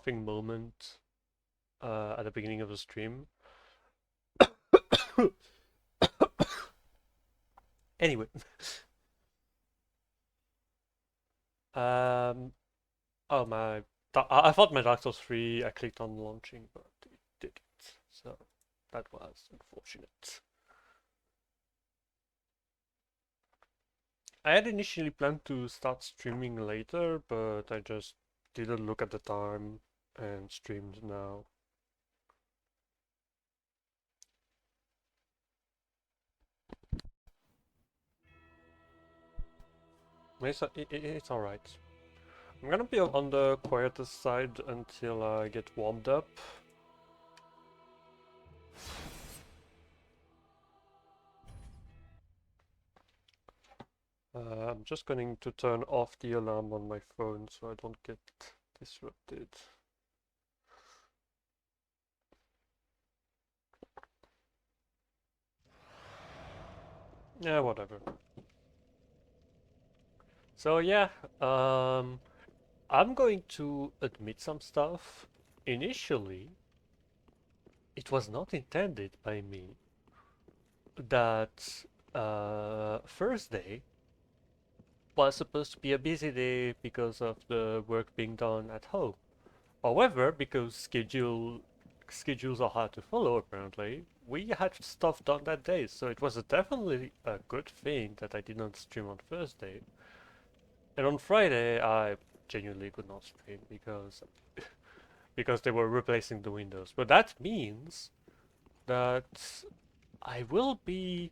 coughing moment at the beginning of the stream. Anyway, um, oh my, I thought my Dark Souls 3, I clicked on launching, but it didn't, so that was unfortunate. I had initially planned to start streaming later, but I just didn't look at the time and streamed now. It's alright. I'm gonna be on the quieter side until I get warmed up. I'm just going to turn off the alarm on my phone so I don't get disrupted. Yeah, whatever. So yeah, I'm going to admit some stuff. Initially, it was not intended by me that Thursday was supposed to be a busy day because of the work being done at home. However, because schedules are hard to follow apparently, we had stuff done that day, so it was definitely a good thing that I did not stream on Thursday. And on Friday, I genuinely could not stream because they were replacing the windows. But that means that I will be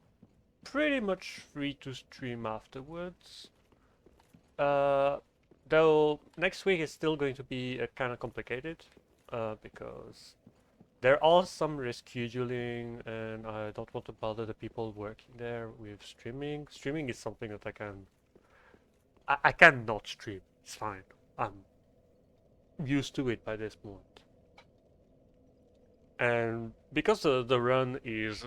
pretty much free to stream afterwards. Uh, though next week is still going to be kind of complicated because there are some rescheduling, and I don't want to bother the people working there with streaming. Streaming is something that I cannot stream. It's fine. I'm used to it by this point. And because the run is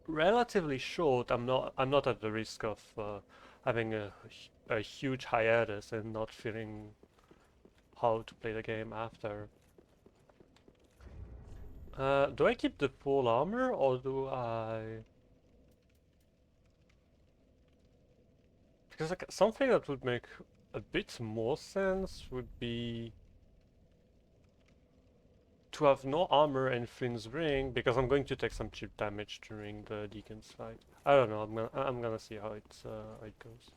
relatively short, I'm not at the risk of having a huge hiatus and not feeling how to play the game after. Do I keep the full armor or do I? Because like something that would make a bit more sense would be to have no armor and Flynn's ring because I'm going to take some chip damage during the Deacon's fight. I don't know. I'm gonna see how it goes.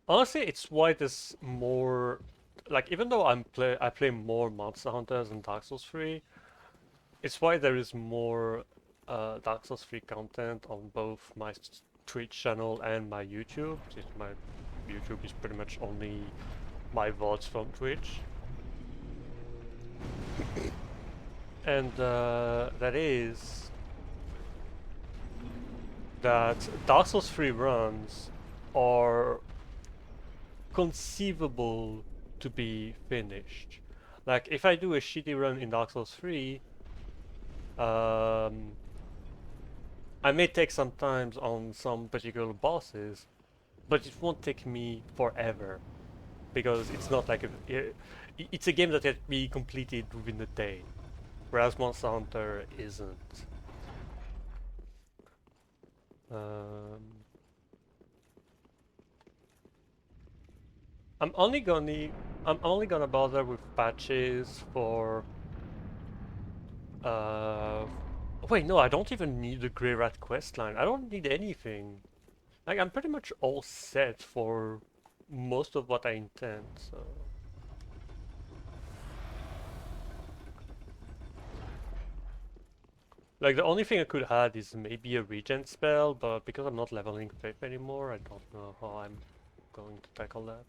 Honestly, it's why there's more. Like even though I play more Monster Hunters and Dark Souls 3, it's why there is more Dark Souls 3 content on both my Twitch channel and my YouTube. Since my YouTube is pretty much only my VODs from Twitch. And that is that Dark Souls 3 runs are conceivable to be finished. Like if I do a shitty run in Dark Souls 3, um, I may take some times on some particular bosses, but it won't take me forever because it's not like it's a game that can be completed within a day, whereas Monster Hunter isn't. Um, I'm only gonna I'm only gonna bother with patches for uh wait, no, I don't even need the Grey Rat questline. I don't need anything. Like I'm pretty much all set for most of what I intend, so like the only thing I could add is maybe a regen spell, but because I'm not leveling Faith anymore, I don't know how I'm going to tackle that.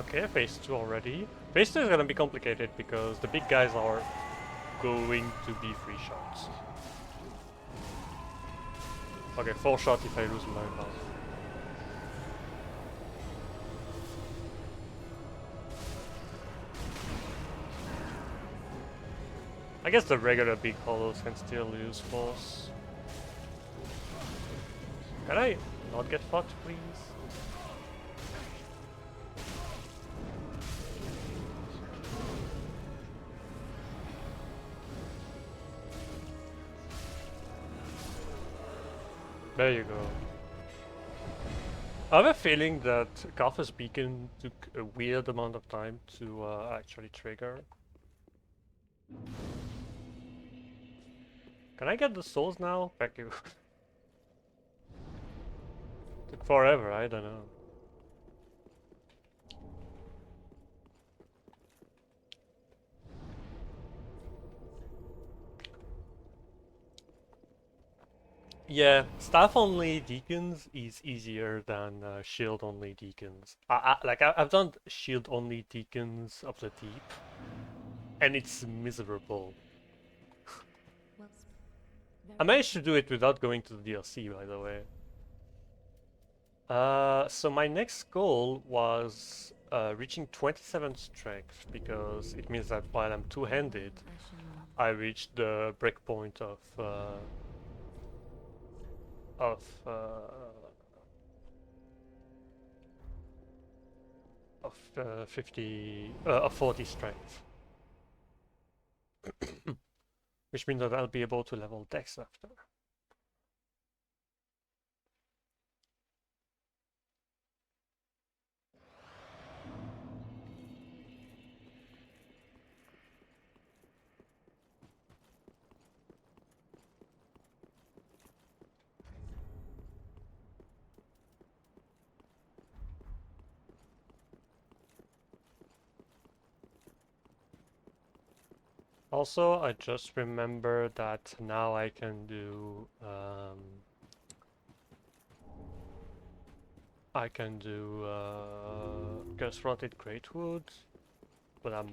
Okay, phase 2 already. Phase 2 is gonna be complicated because the big guys are going to be 3 shots. Okay, 4 shot if I lose my bow. I guess the regular big hollows can still use force. Can I not get fucked, please? There you go. I have a feeling that Garth's Beacon took a weird amount of time to actually trigger. Can I get the souls now? Thank you. Took forever, I don't know. Yeah, staff-only deacons is easier than shield-only deacons. I've done shield-only deacons of the deep, and it's miserable. I managed to do it without going to the DLC, by the way. So my next goal was reaching 27 strength, because it means that while I'm two-handed, I reached the breakpoint of of of 40 strength, which means that I'll be able to level Dex after. Also, I just remember that now I can do Curse Rotted Greatwood, but I'm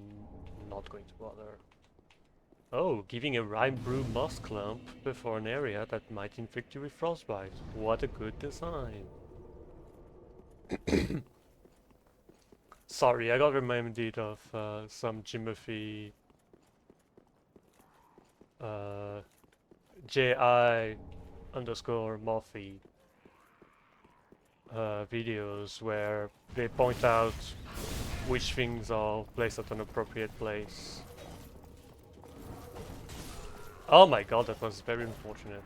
not going to bother. Oh, giving a Rime Brew Moss Clump before an area that might inflict you with Frostbite. What a good design. Sorry, I got reminded of some Jimothy JI_Mothy videos where they point out which things are placed at an appropriate place. Oh my god, that was very unfortunate.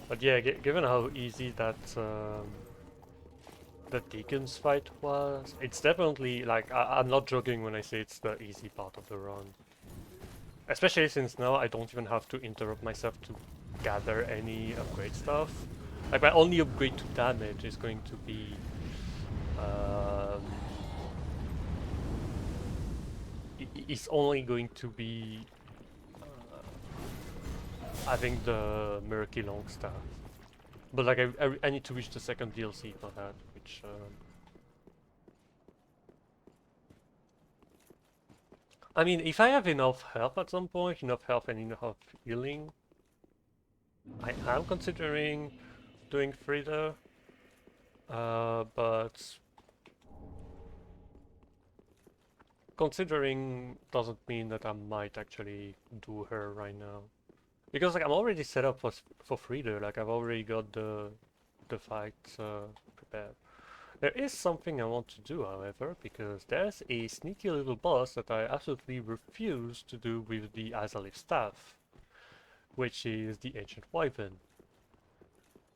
But yeah, given how easy that Deacon's fight was, it's definitely, like, I'm not joking when I say it's the easy part of the run. Especially since now I don't even have to interrupt myself to gather any upgrade stuff. Like, my only upgrade to damage is going to be it's only going to be I think the Murky Longstaff. But like I need to reach the second DLC for that, which I mean, if I have enough health at some point, enough health and enough healing, I am considering doing Frida, but considering doesn't mean that I might actually do her right now. Because like I'm already set up for Frida, like I've already got the fight prepared. There is something I want to do, however, because there's a sneaky little boss that I absolutely refuse to do with the Izalith Staff, which is the Ancient Wyvern.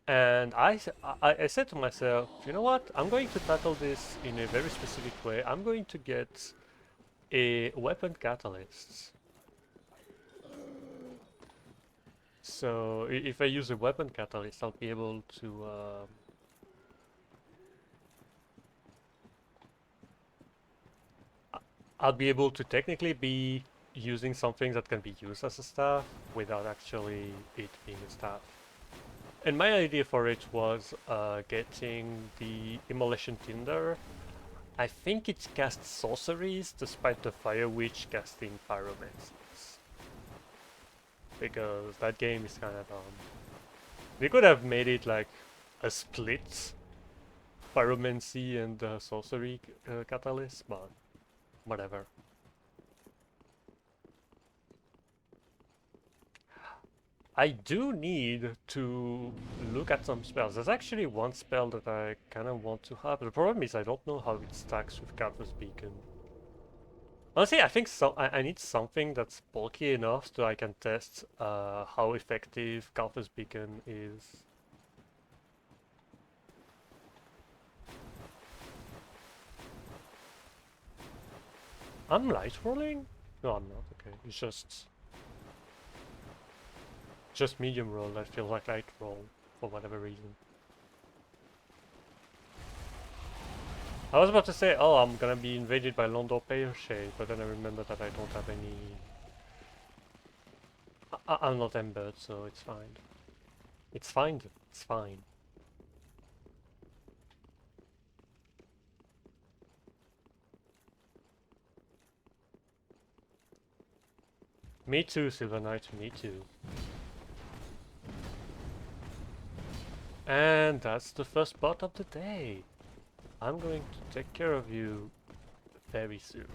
And I said to myself, you know what, I'm going to tackle this in a very specific way. I'm going to get a weapon catalyst. So if I use a weapon catalyst, I'll be able to I'll be able to technically be using something that can be used as a staff without actually it being a staff. And my idea for it was getting the Immolation Tinder. I think it casts sorceries despite the Fire Witch casting pyromancies. Because that game is kind of dumb. They could have made it like a split pyromancy and sorcery catalyst, but whatever. I do need to look at some spells. There's actually one spell that I kind of want to have. The problem is I don't know how it stacks with Captain's Beacon. Honestly, I think I need something that's bulky enough so I can test how effective Calphus Beacon is. I'm light rolling? No, I'm not. Okay, it's just medium roll. I feel like light roll for whatever reason. I was about to say, oh, I'm gonna be invaded by Londo Pearshade, but then I remember that I don't have any... I'm not embered, so it's fine. It's fine. It's fine. Me too, Silver Knight, me too. And that's the first bot of the day. I'm going to take care of you very soon.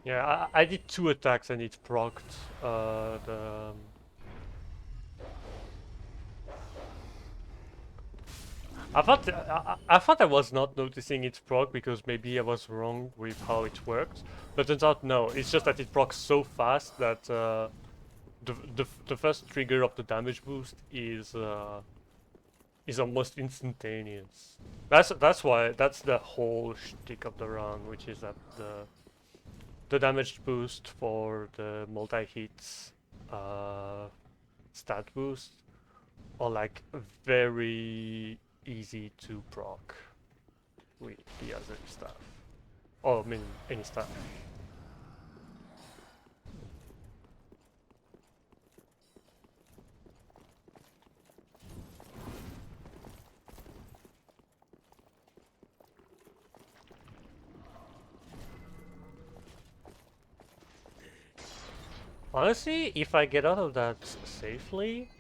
Yeah, I did 2 attacks and it procced the... I thought I was not noticing its proc because maybe I was wrong with how it worked, but turns out no, it's just that it procs so fast that the first trigger of the damage boost is almost instantaneous. That's why that's the whole shtick of the run, which is that the damage boost for the multi-hits stat boost are like very easy to proc with the other stuff. Oh, I mean, any stuff. Honestly, if I get out of that safely,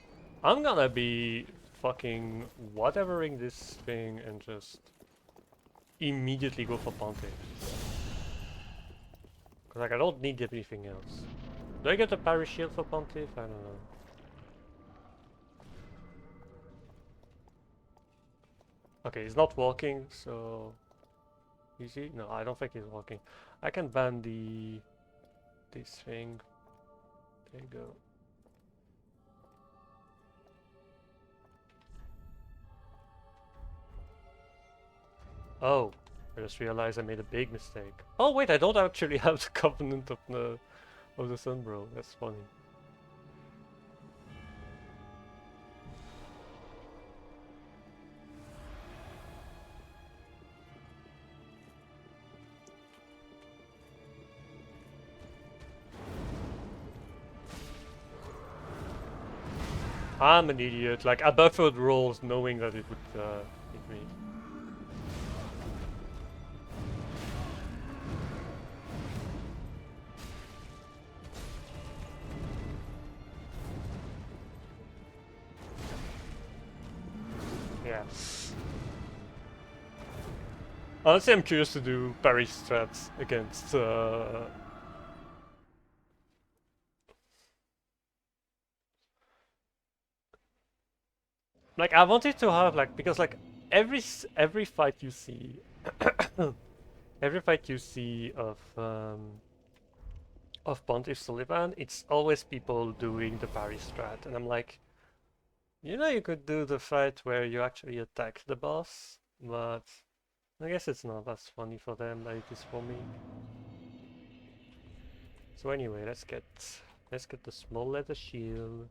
I'm gonna be fucking whatevering this thing and just immediately go for Pontiff. Cause like I don't need anything else. Do I get a parry shield for Pontiff? I don't know. Okay, he's not walking, so... Is he? No, I don't think he's walking. I can ban this thing. There you go. Oh, I just realized I made a big mistake. Oh wait, I don't actually have the Covenant of the Sunbro. That's funny. I'm an idiot. Like I buffered rolls knowing that it would hit me. Yeah. Honestly, I'm curious to do parry strats against like I wanted to have like because like every fight you see every fight you see of Pontiff Sullivan, it's always people doing the parry strat, and I'm like, you know, you could do the fight where you actually attack the boss, but I guess it's not as funny for them like it is for me. So anyway, let's get the small leather shield.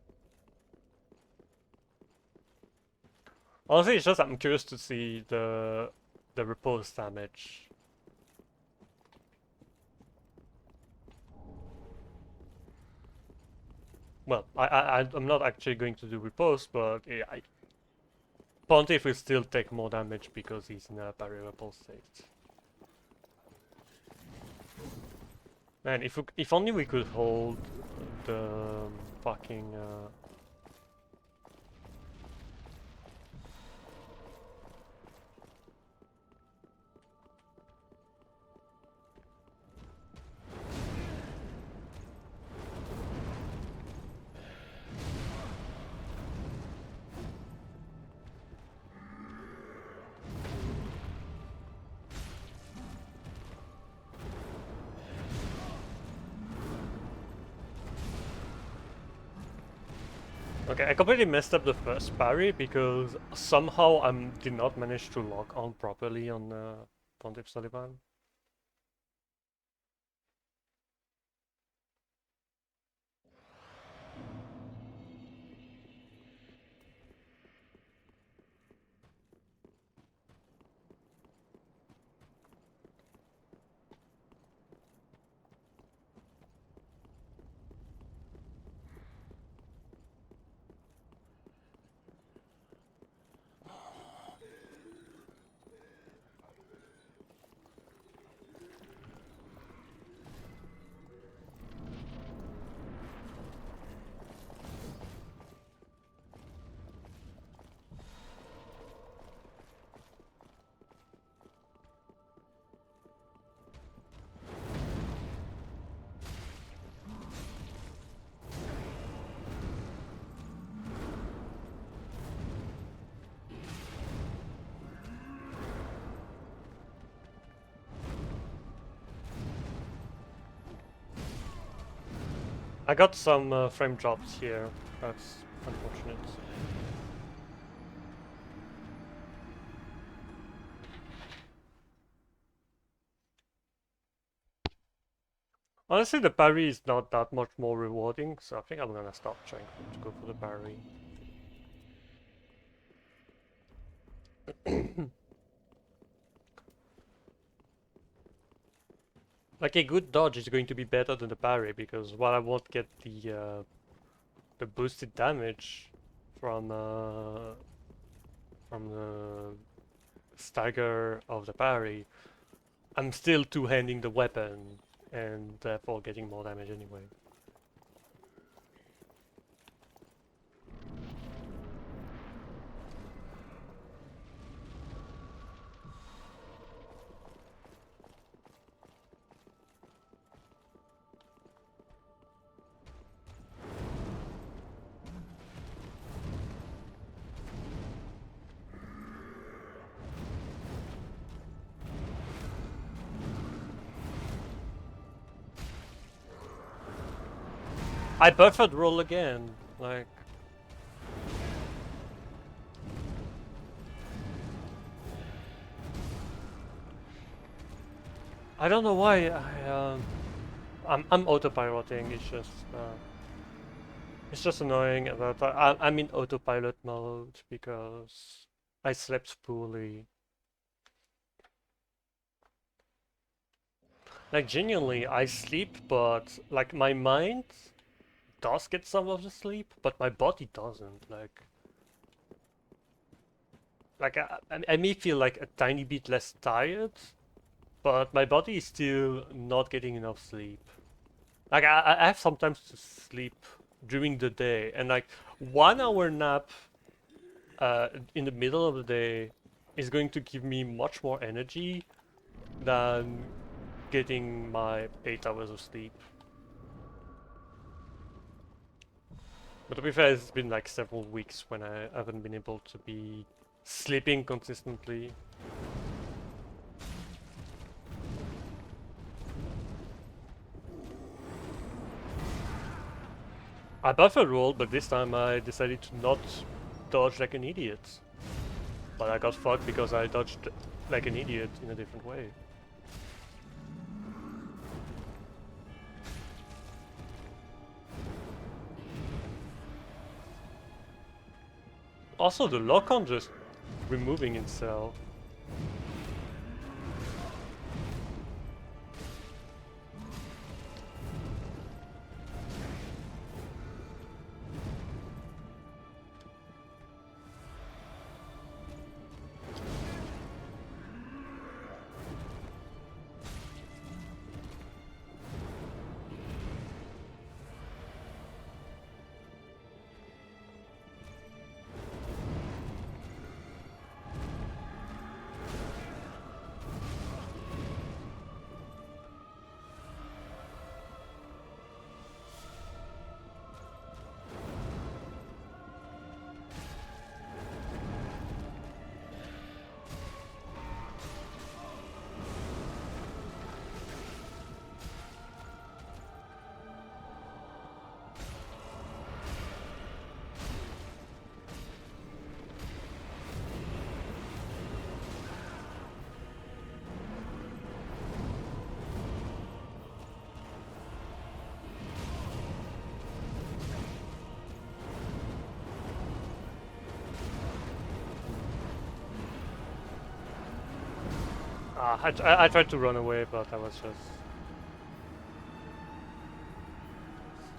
Honestly, it's just I'm curious to see the repulse damage. Well, I'm not actually going to do repulse, but yeah, Pontiff will still take more damage because he's in a parry repulse state. Man, if only we could hold the fucking Okay, I completely messed up the first parry because somehow I did not manage to lock on properly on Pontiff Sullivan. I got some frame drops here. That's unfortunate. Honestly, the parry is not that much more rewarding, so I think I'm gonna stop trying to go for the parry. Like a good dodge is going to be better than the parry because while I won't get the boosted damage from the stagger of the parry, I'm still two-handing the weapon and therefore getting more damage anyway. I buffered roll again, like... I don't know why I'm autopiloting. It's just annoying that I'm in autopilot mode because I slept poorly. Like genuinely, I sleep, but like my mind does get some of the sleep, but my body doesn't. Like I may feel like a tiny bit less tired, but my body is still not getting enough sleep. Like I have sometimes to sleep during the day, and like 1 hour nap in the middle of the day is going to give me much more energy than getting my 8 hours of sleep. But to be fair, it's been like several weeks when I haven't been able to be sleeping consistently. I buffer rolled, but this time I decided to not dodge like an idiot. But I got fucked because I dodged like an idiot in a different way. Also, the lock-on just removing itself. I tried to run away, but I was just...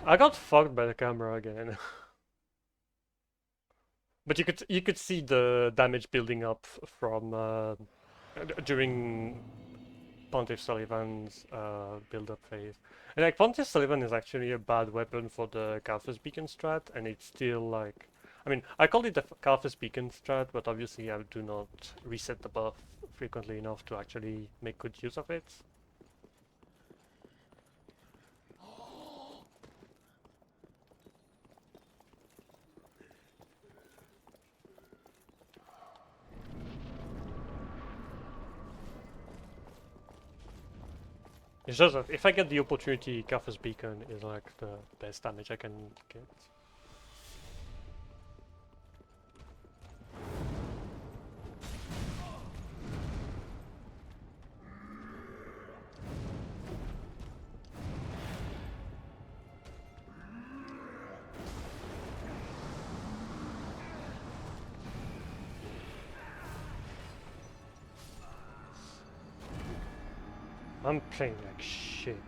I got fucked by the camera again. But you could see the damage building up from during Pontiff Sullivan's build-up phase. And like Pontiff Sullivan is actually a bad weapon for the Calphus Beacon strat, and it's still like... I mean, I called it the Calphus Beacon strat, but obviously I do not reset the buff frequently enough to actually make good use of it. It's just that if I get the opportunity, Calphus Beacon is like the best damage I can get. I'm playing like shit.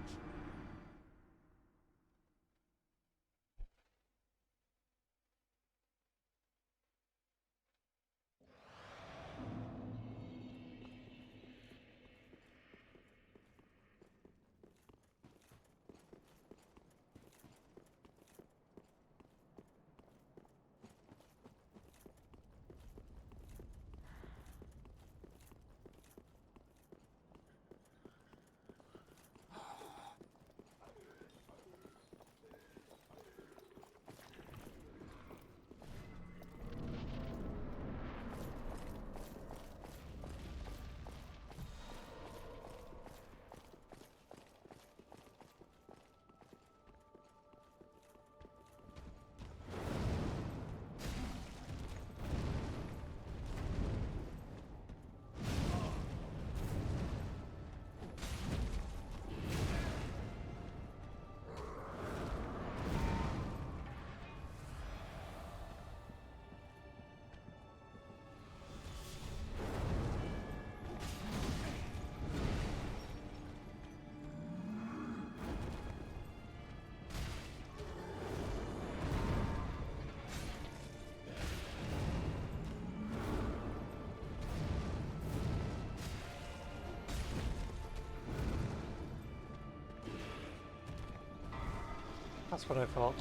That's what I thought.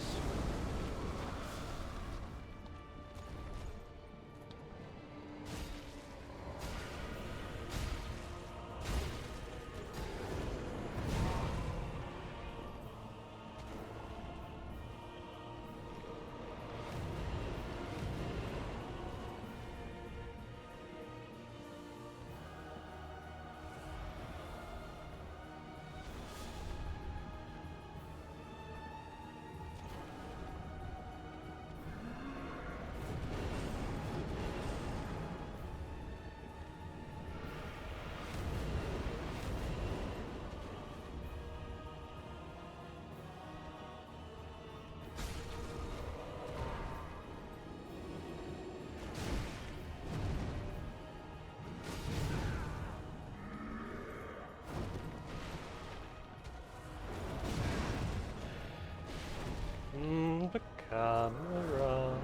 the camera.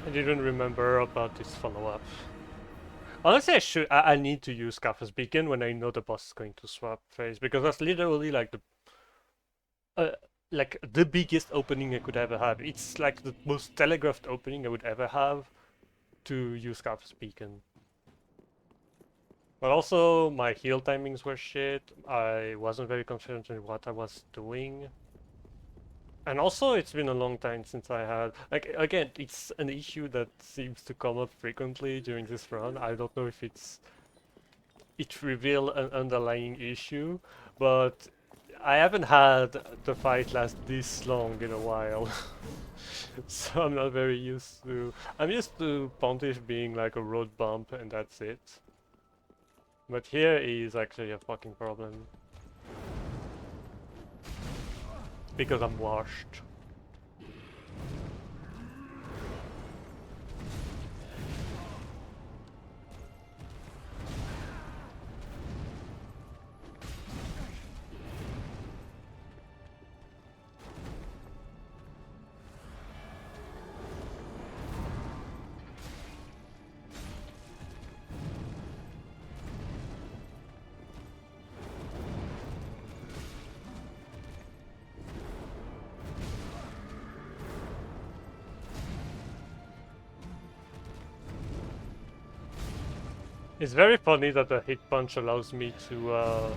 I didn't remember about this follow-up. Honestly, I need to use Kafka's Beacon when I know the boss is going to swap phase, because that's literally uh, like the biggest opening I could ever have. It's like the most telegraphed opening I would ever have to use Kafka's Beacon. But also, my heal timings were shit. I wasn't very confident in what I was doing. And also, it's been a long time since I had... Like, again, it's an issue that seems to come up frequently during this run. I don't know if it reveal an underlying issue, but I haven't had the fight last this long in a while. So I'm not very used to... I'm used to Pontiff being like a road bump and that's it. But here is actually a fucking problem. Because I'm washed. It's very funny that the hit punch allows me to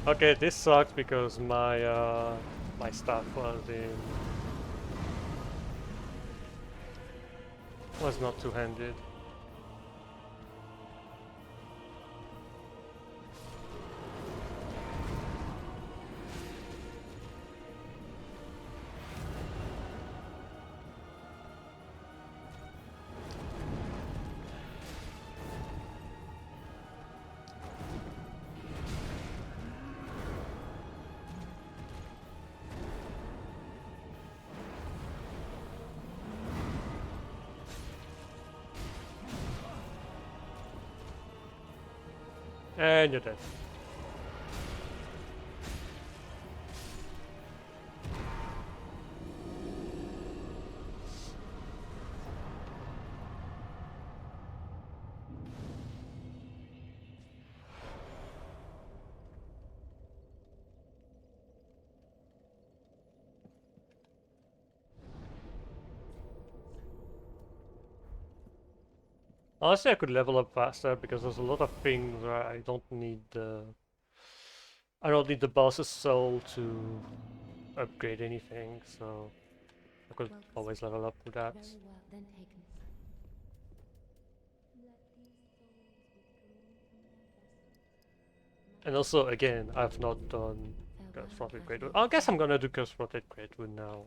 Okay, this sucks because my staff was not two-handed. And you're dead. Honestly, I could level up faster because there's a lot of things where I don't need the boss's soul to upgrade anything, so I could always level up with that. Very well then taken. And also, again, I've not done Curse Frosted Greatwood. I guess I'm gonna do Curse Frosted Greatwood now.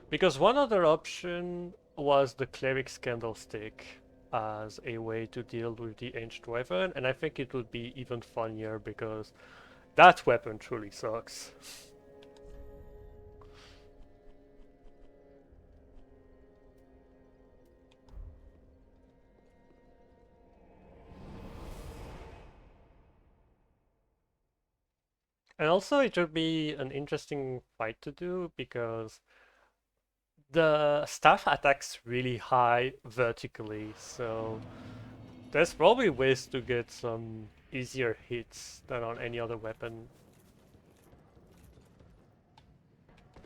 Because one other option was the Cleric's Candlestick as a way to deal with the Ancient Weapon, and I think it would be even funnier because that weapon truly sucks. And also it would be an interesting fight to do because the staff attacks really high vertically, so there's probably ways to get some easier hits than on any other weapon.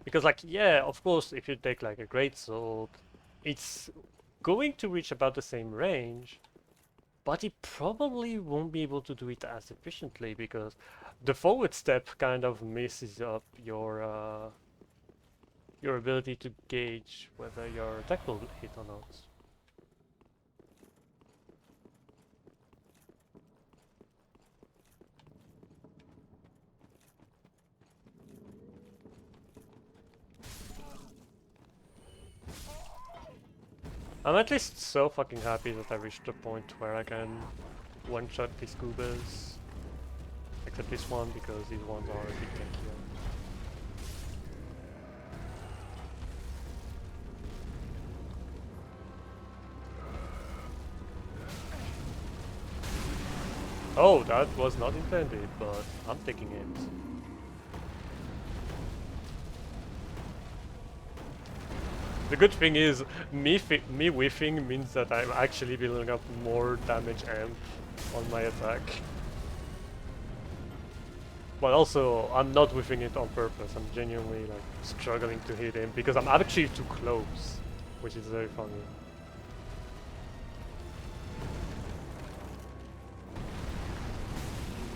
Because like, yeah, of course, if you take like a greatsword, it's going to reach about the same range, but it probably won't be able to do it as efficiently because the forward step kind of messes up your ability to gauge whether your attack will hit or not. I'm at least so fucking happy that I reached the point where I can one-shot these goobers. Except this one, because these ones are a bit tankier. Oh, that was not intended, but I'm taking it. The good thing is, me whiffing means that I'm actually building up more damage amp on my attack. But also, I'm not whiffing it on purpose. I'm genuinely like struggling to hit him because I'm actually too close, which is very funny.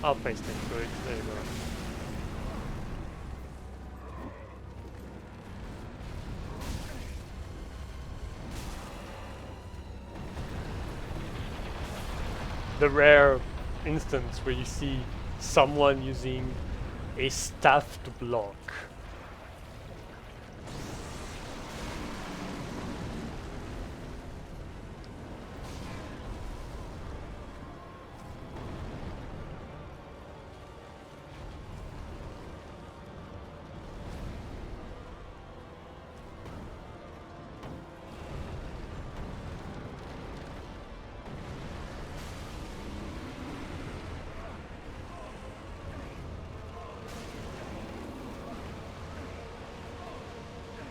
I'll paste into it. There you go. The rare instance where you see someone using a staff to block.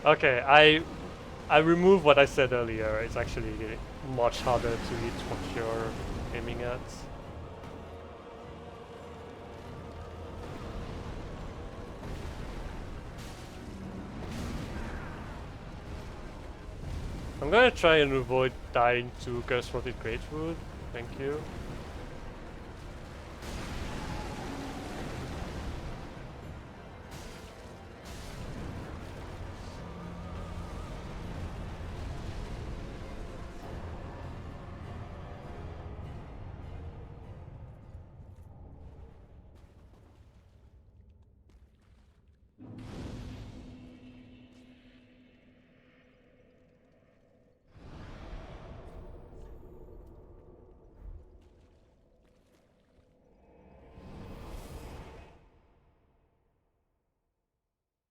Okay, I remove what I said earlier. It's actually much harder to hit what you're aiming at. I'm gonna try and avoid dying to Curse-Rotted Greatwood. Thank you.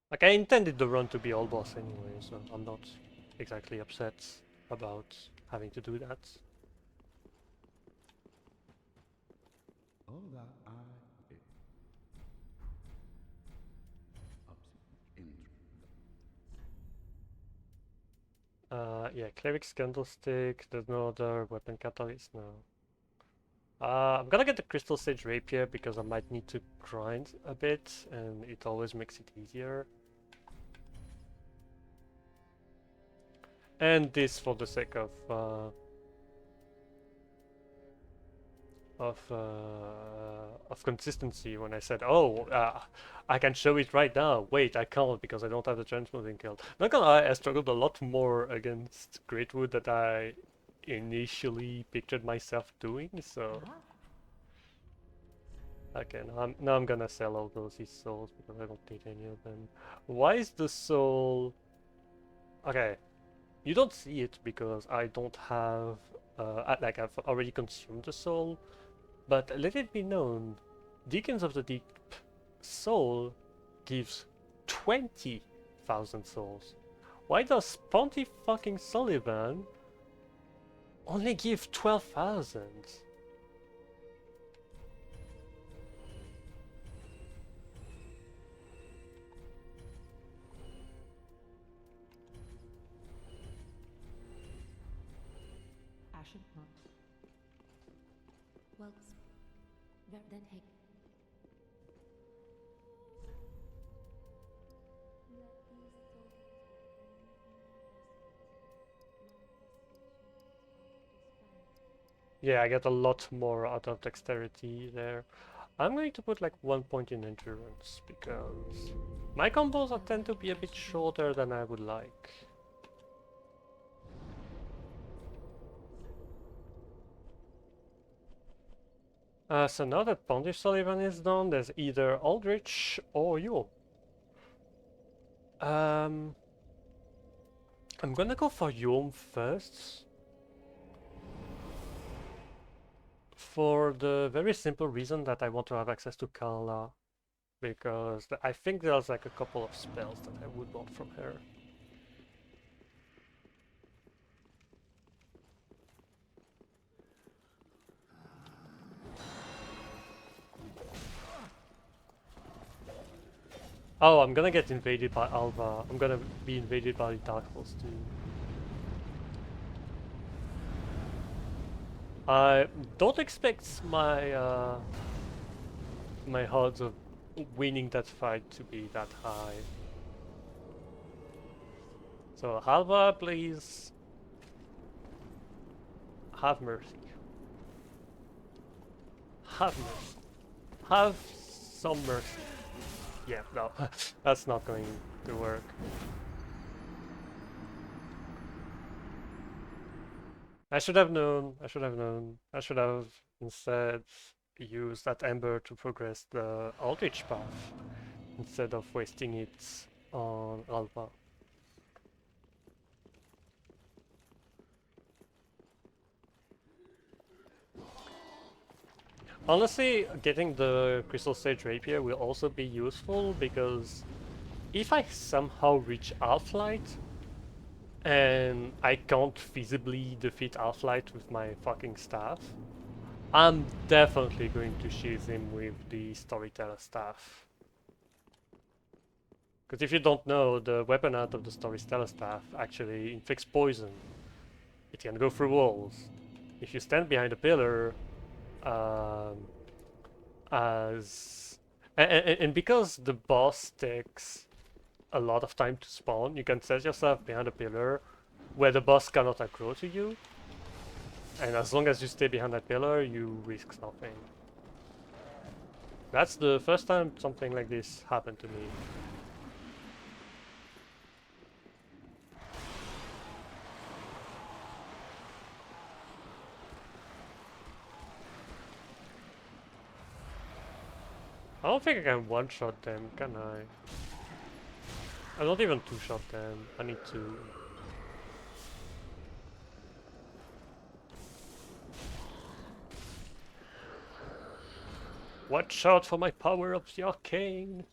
Like, I intended the run to be all boss anyway, so I'm not exactly upset about having to do that. All that Yeah, Cleric's Candlestick, there's no other weapon catalyst now. I'm gonna get the Crystal Sage Rapier because I might need to grind a bit, and it always makes it easier. And this for the sake of consistency. When I said, "Oh, I can show it right now." Wait, I can't because I don't have the transmuting guild. Not gonna lie, I struggled a lot more against Greatwood that I initially pictured myself doing. So, okay, now I'm gonna sell all those souls because I don't need any of them. Why is the soul? Okay, you don't see it because I don't have. Like I've already consumed the soul. But let it be known, Deacons of the Deep soul gives 20,000 souls. Why does Ponty fucking Sullivan only give 12,000? Ashen not. Welks. Verden Heg. Yeah, I get a lot more out of dexterity there. I'm going to put like 1 point in endurance because my combos tend to be a bit shorter than I would like. So now that Pontiff Sullivan is done, there's either Aldrich or Yule. I'm gonna go for Yulm first. For the very simple reason that I want to have access to Kala, because I think there's like a couple of spells that I would want from her. Oh, I'm gonna get invaded by Alva. I'm gonna be invaded by Dark Horse too. I don't expect my odds of winning that fight to be that high. So Alva, please have mercy. Have mercy. Have some mercy. Yeah, no, that's not going to work. I should have known. I should have known. I should have instead used that Ember to progress the Aldrich path instead of wasting it on Alva. Honestly, getting the Crystal Sage Rapier will also be useful because if I somehow reach Half-Light and I can't feasibly defeat Half-Light with my fucking staff, I'm definitely going to sheath him with the Storyteller Staff. Because if you don't know, the weapon out of the Storyteller Staff actually inflicts poison. It can go through walls. If you stand behind a pillar, as and because the boss takes a lot of time to spawn, you can set yourself behind a pillar where the boss cannot aggro to you, and as long as you stay behind that pillar, you risk nothing. That's the first time something like this happened to me. I don't think I can one-shot them, can I? I don't even two-shot them. I need to. Watch out for my power of the arcane!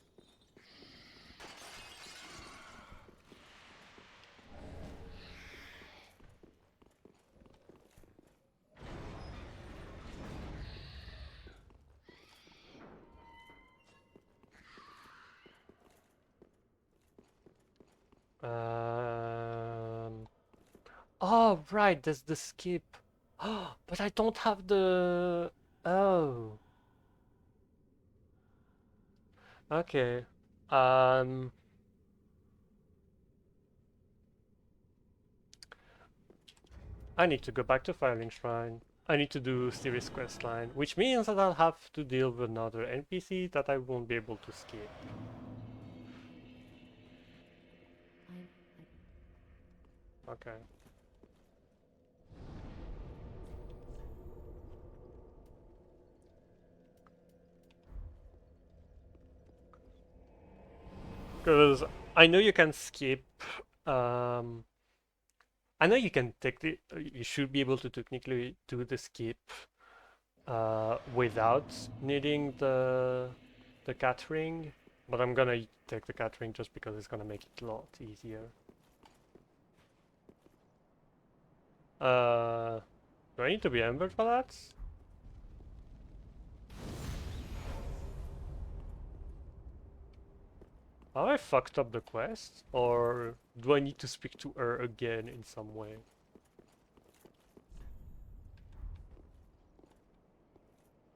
Oh, right, there's the skip. Oh, but I don't have the... Oh. Okay. Um... I need to go back to Firelink Shrine. I need to do Sirius questline, which means that I'll have to deal with another NPC that I won't be able to skip. Okay. Because I know you can skip. Um, I know you can you should be able to technically do the skip without needing the cat ring, but I'm gonna take the cat ring just because it's gonna make it a lot easier. Do I need to be embered for that? Have I fucked up the quest? Or do I need to speak to her again in some way?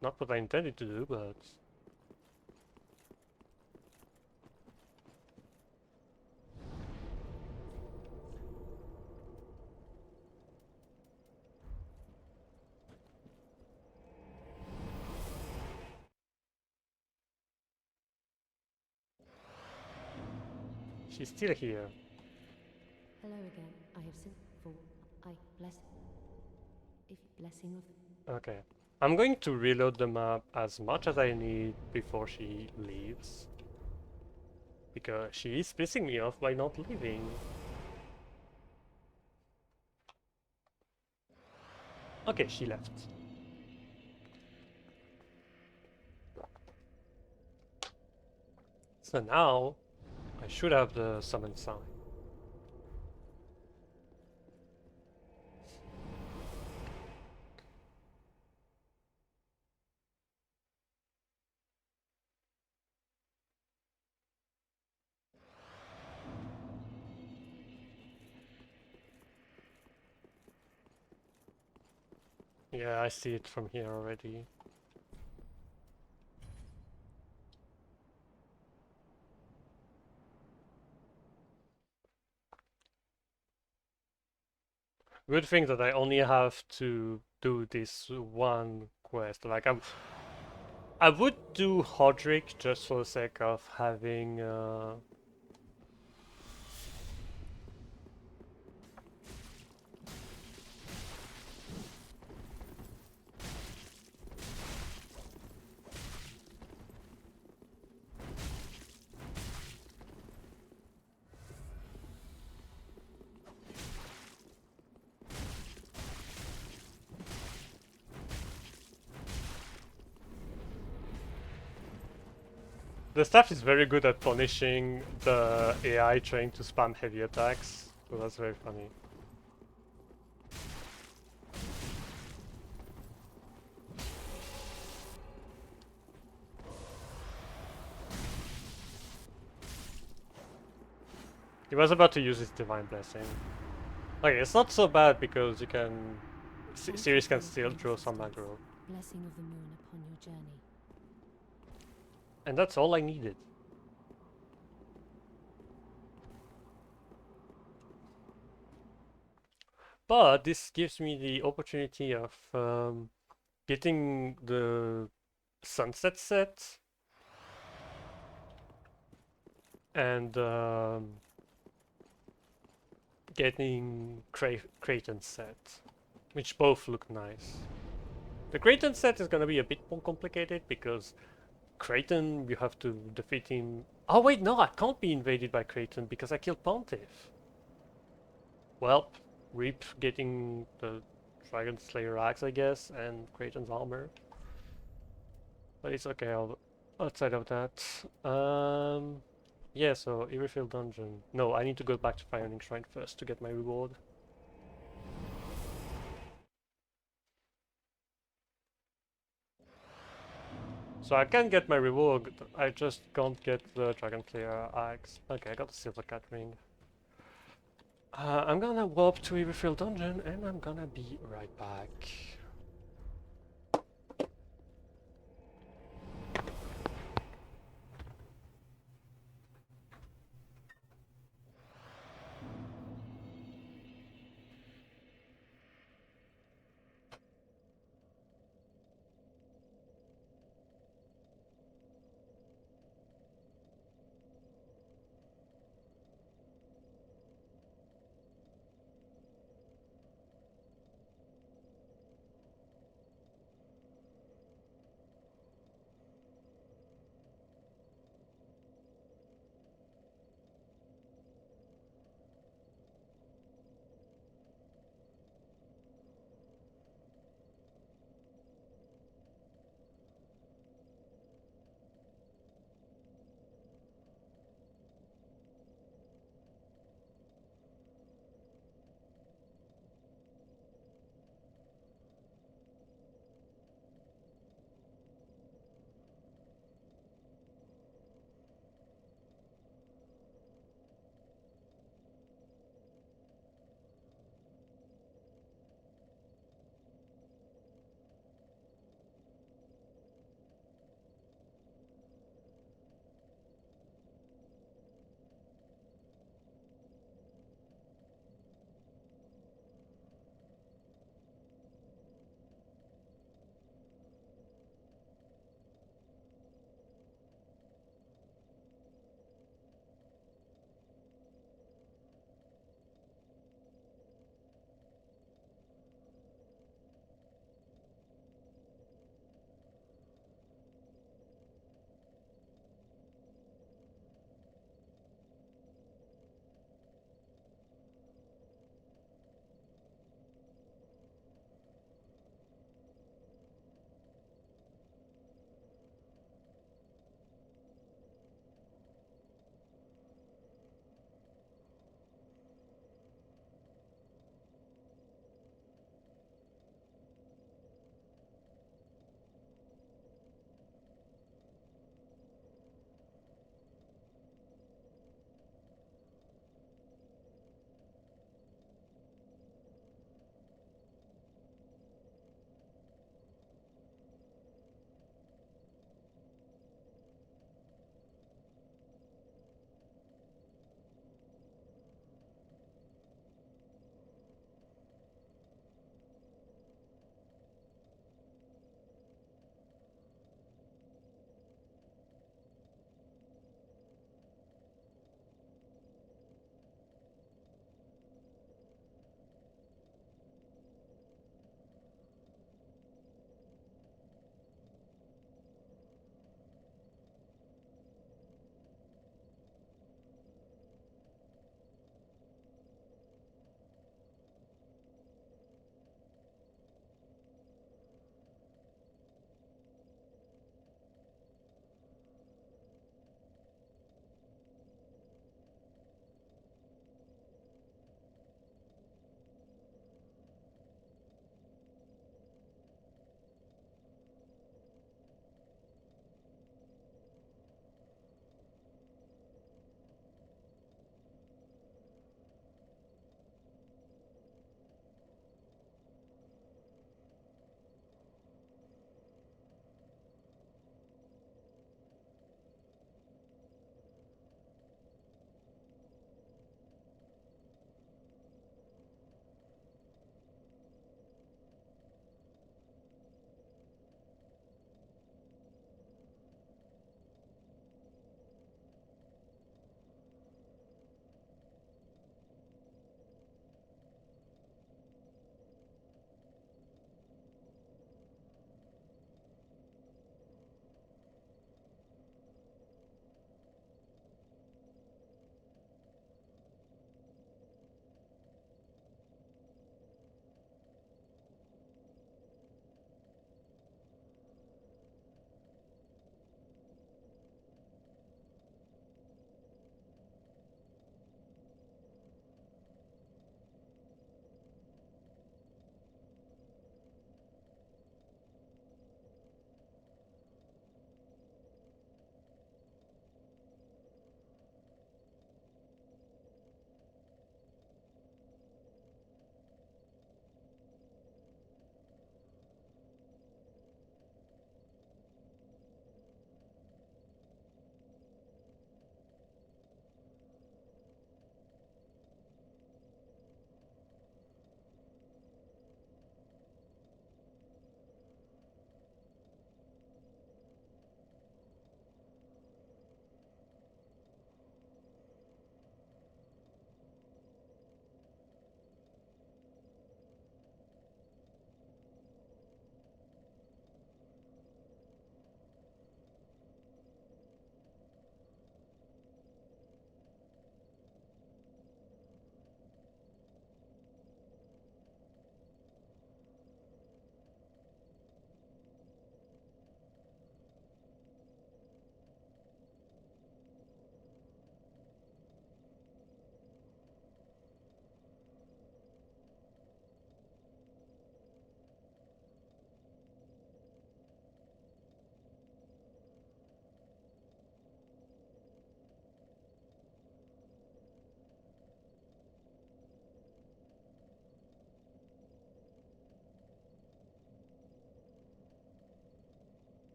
Not what I intended to do, but... She's still here. Hello again. I have sent for I bless if blessing of Okay. I'm going to reload the map as much as I need before she leaves. Because she is pissing me off by not leaving. Okay, she left. So now I should have the summon sign. Yeah, I see it from here already. Good thing that I only have to do this one quest. Like I would do Hodrick just for the sake of having the staff is very good at punishing the AI trying to spam heavy attacks. So that's very funny. He was about to use his divine blessing. Okay, it's not so bad because you can Sirius can still draw some aggro. Blessing of the moon upon your journey. And that's all I needed. But this gives me the opportunity of getting the sunset set and getting Kraken set, which both look nice. The Kraken set is gonna be a bit more complicated because Kraken, you have to defeat him. Oh wait, no, I can't be invaded by Kraken because I killed Pontiff. Well, Reap getting the Dragon Slayer axe, I guess, and Kraken's armor. But it's okay outside of that. Yeah, so Irithyll Dungeon. No, I need to go back to Fire Shrine first to get my reward. So I can get my reward, I just can't get the Dragon Slayer axe. Okay, I got the Silver Cat ring. I'm gonna warp to Irithyll Dungeon and I'm gonna be right back.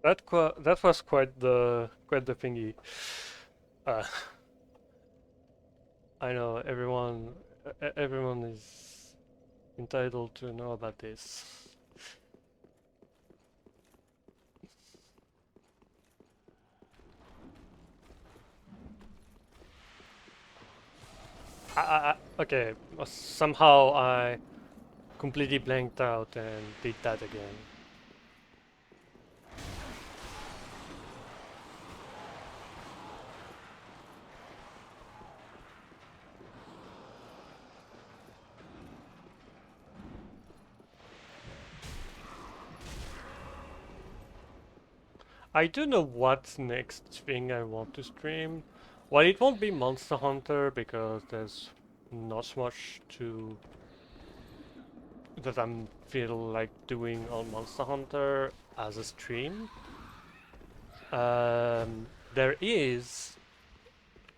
That was quite the thingy. Uh, I know everyone is entitled to know about this. Okay, somehow I completely blanked out and did that again. I do know what's next thing I want to stream. Well, it won't be Monster Hunter because there's not much to that I'm feel like doing on Monster Hunter as a stream. There is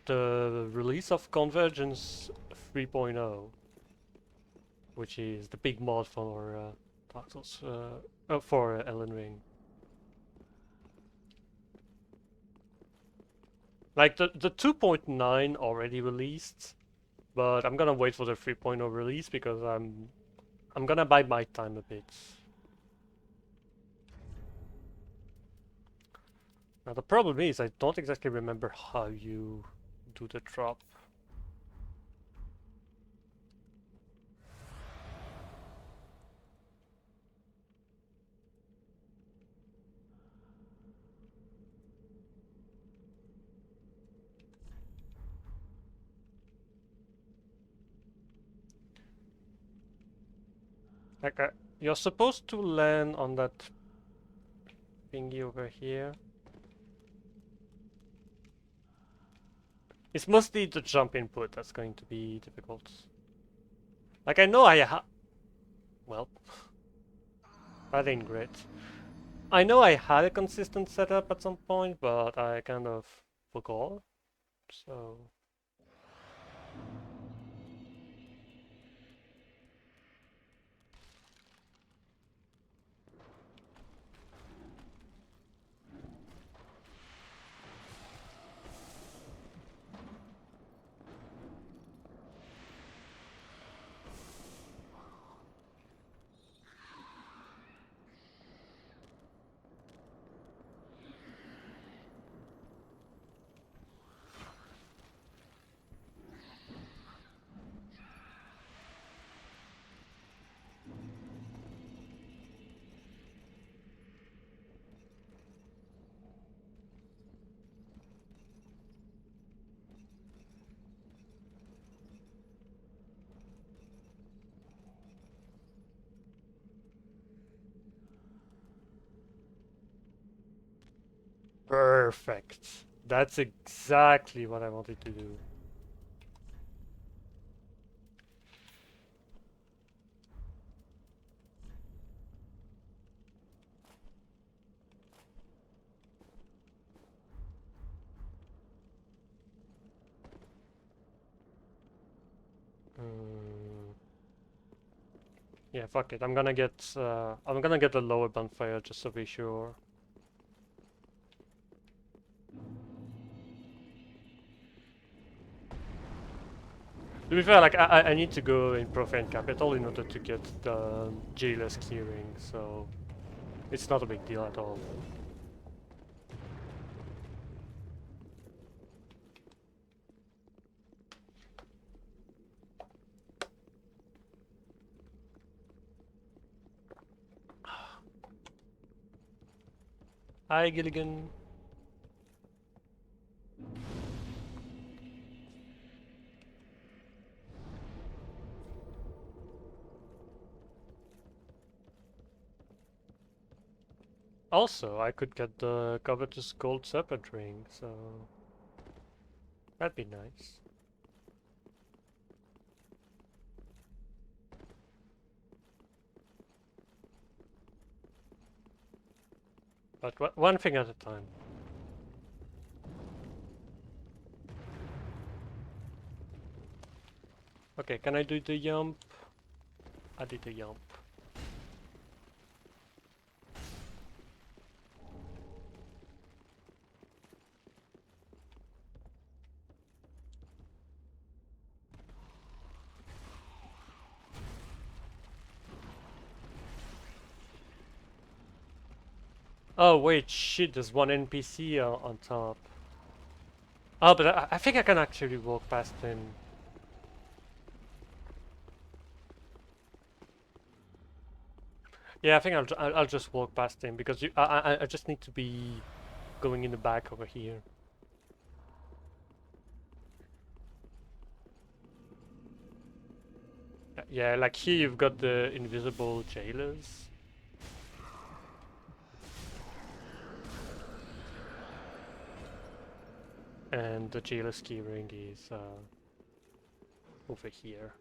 the release of Convergence 3.0, which is the big mod for Dark Souls, for Elden Ring. Like the 2.9 already released, but I'm gonna wait for the 3.0 release because I'm gonna bide my time a bit. Now the problem is I don't exactly remember how you do the drop. Like you're supposed to land on that thingy over here. It's mostly the jump input that's going to be difficult. Like I know well, that ain't great. I know I had a consistent setup at some point, but I kind of forgot. So perfect. That's exactly what I wanted to do. Mm, yeah, fuck it. I'm gonna get the lower bonfire just to be sure. To be fair, like I need to go in Profane Capital in order to get the Jailer's Keyring, so it's not a big deal at all. Hi Gilligan. Also, I could get the covetous gold serpent ring, so that'd be nice. But one thing at a time. Okay, can I do the jump? I did the jump. Oh wait, shit, there's one NPC on top. Oh, but I think I can actually walk past him. Yeah, I think I'll just walk past him because I just need to be going in the back over here. Yeah, like here you've got the invisible jailers. And the jailer ski ring is over here.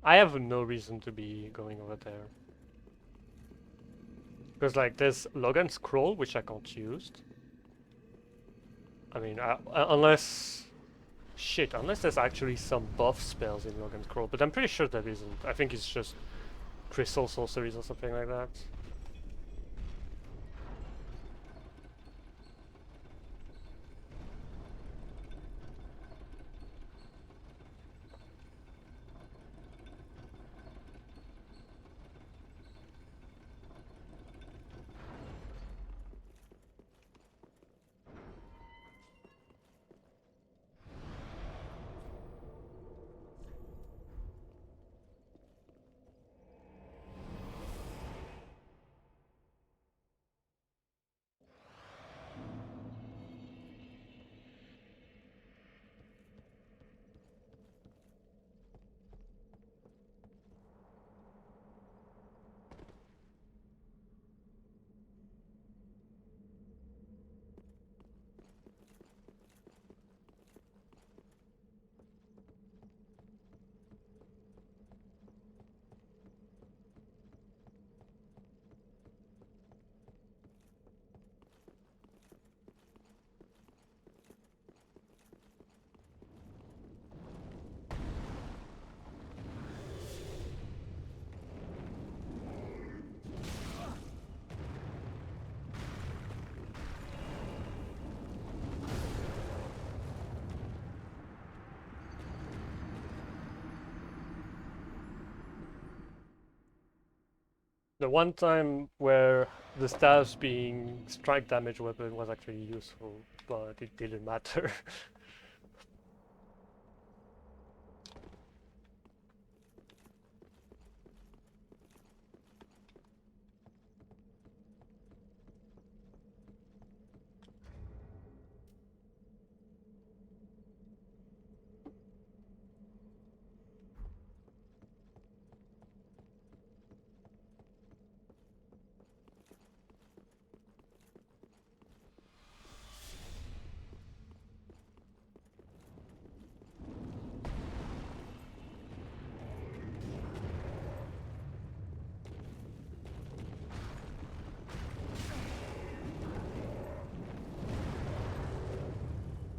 I have no reason to be going over there. Because like there's log and scroll, which I can't use. I mean, unless... Shit, unless there's actually some buff spells in log and scroll, but I'm pretty sure that isn't. I think it's just crystal sorceries or something like that. The one time where the staff's being strike damage weapon was actually useful, but it didn't matter.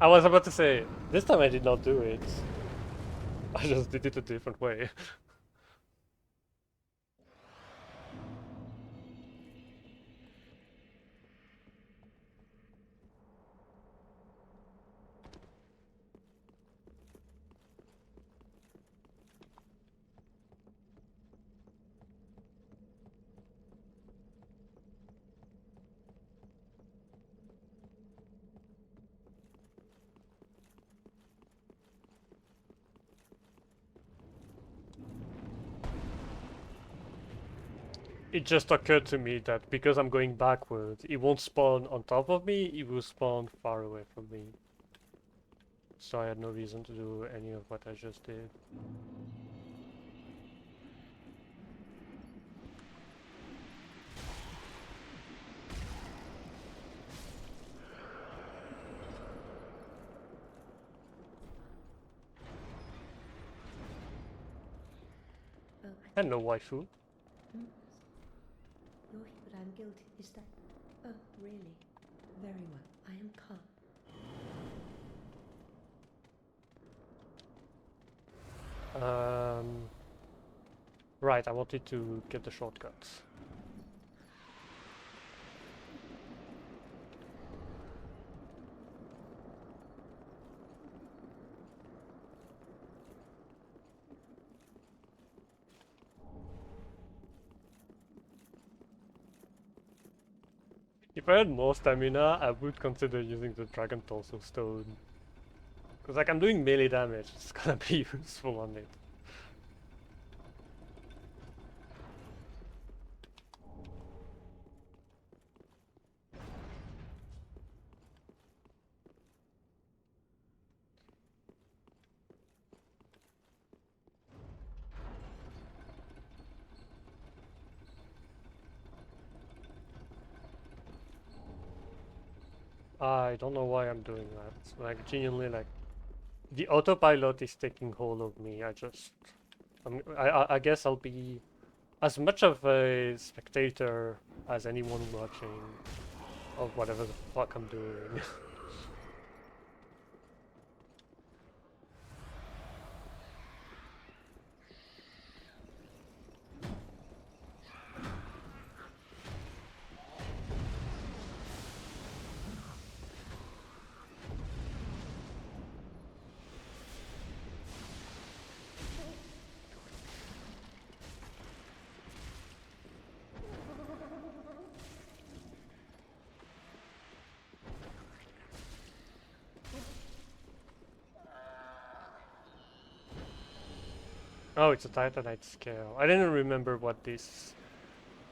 I was about to say, this time I did not do it. I just did it a different way. It just occurred to me that because I'm going backwards, it won't spawn on top of me, it will spawn far away from me. So I had no reason to do any of what I just did. Oh, Hello, waifu. Hmm? You're here, but I'm guilty. Is that... Oh, really? Very well. I am calm. Right, I wanted to get the shortcuts. If I had more stamina, I would consider using the Dragon Torso Stone. Because like I'm doing melee damage, it's gonna be useful on it. I don't know why I'm doing that. Like genuinely, like the autopilot is taking hold of me. I guess I'll be as much of a spectator as anyone watching of whatever the fuck I'm doing. Oh, it's a Titanite scale. I didn't remember what this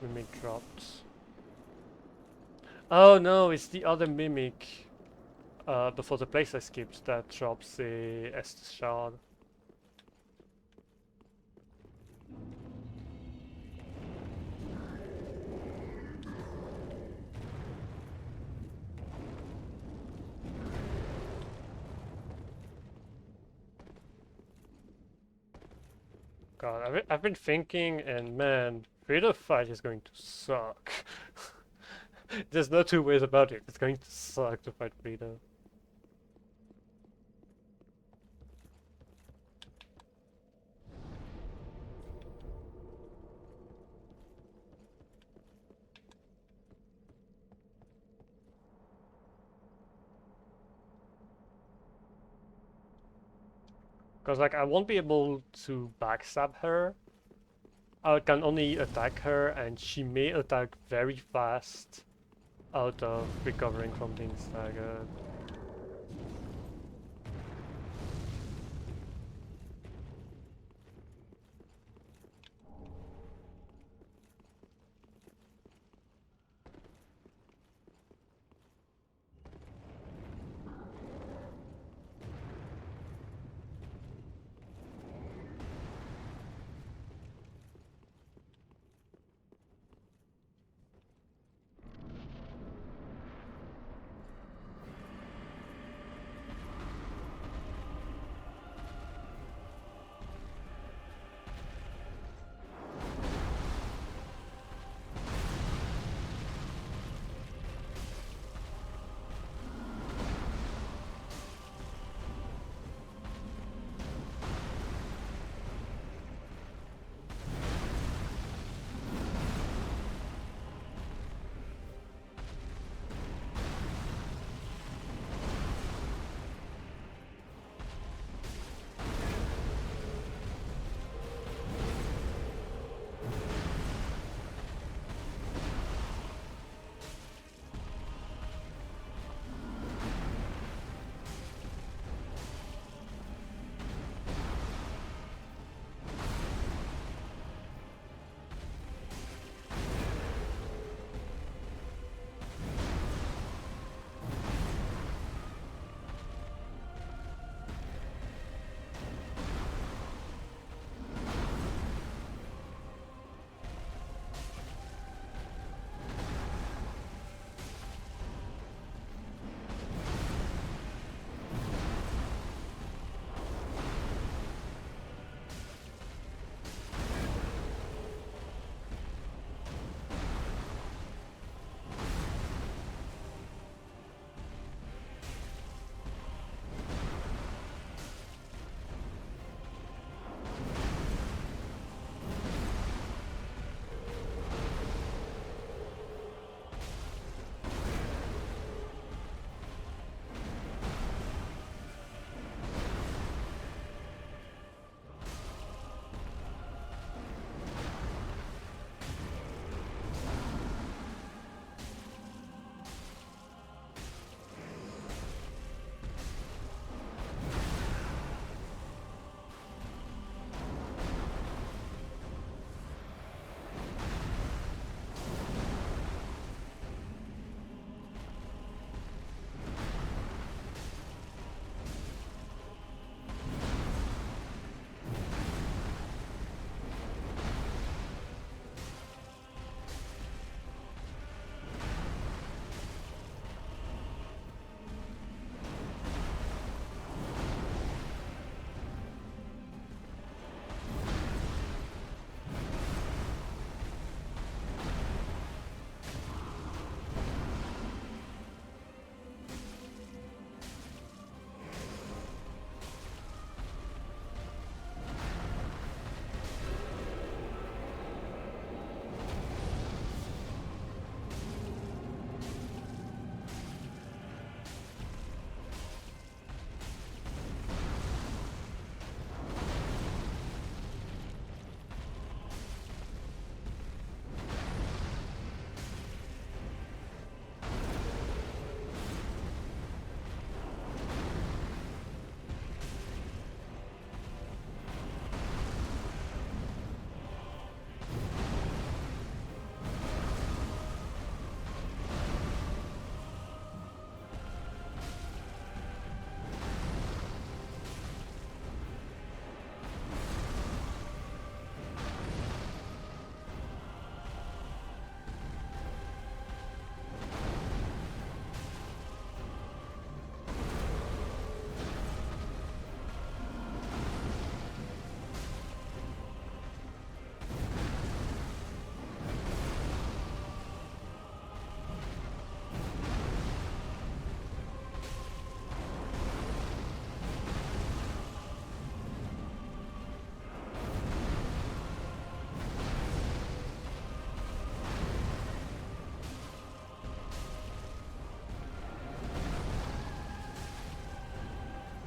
mimic dropped. Oh no, it's the other mimic before the place I skipped that drops a Estus shard. God, I've been thinking, and man, Freedom fight is going to suck. There's no two ways about it. It's going to suck to fight Freedom. Because like I won't be able to backstab her. I can only attack her, and she may attack very fast out of recovering from being staggered.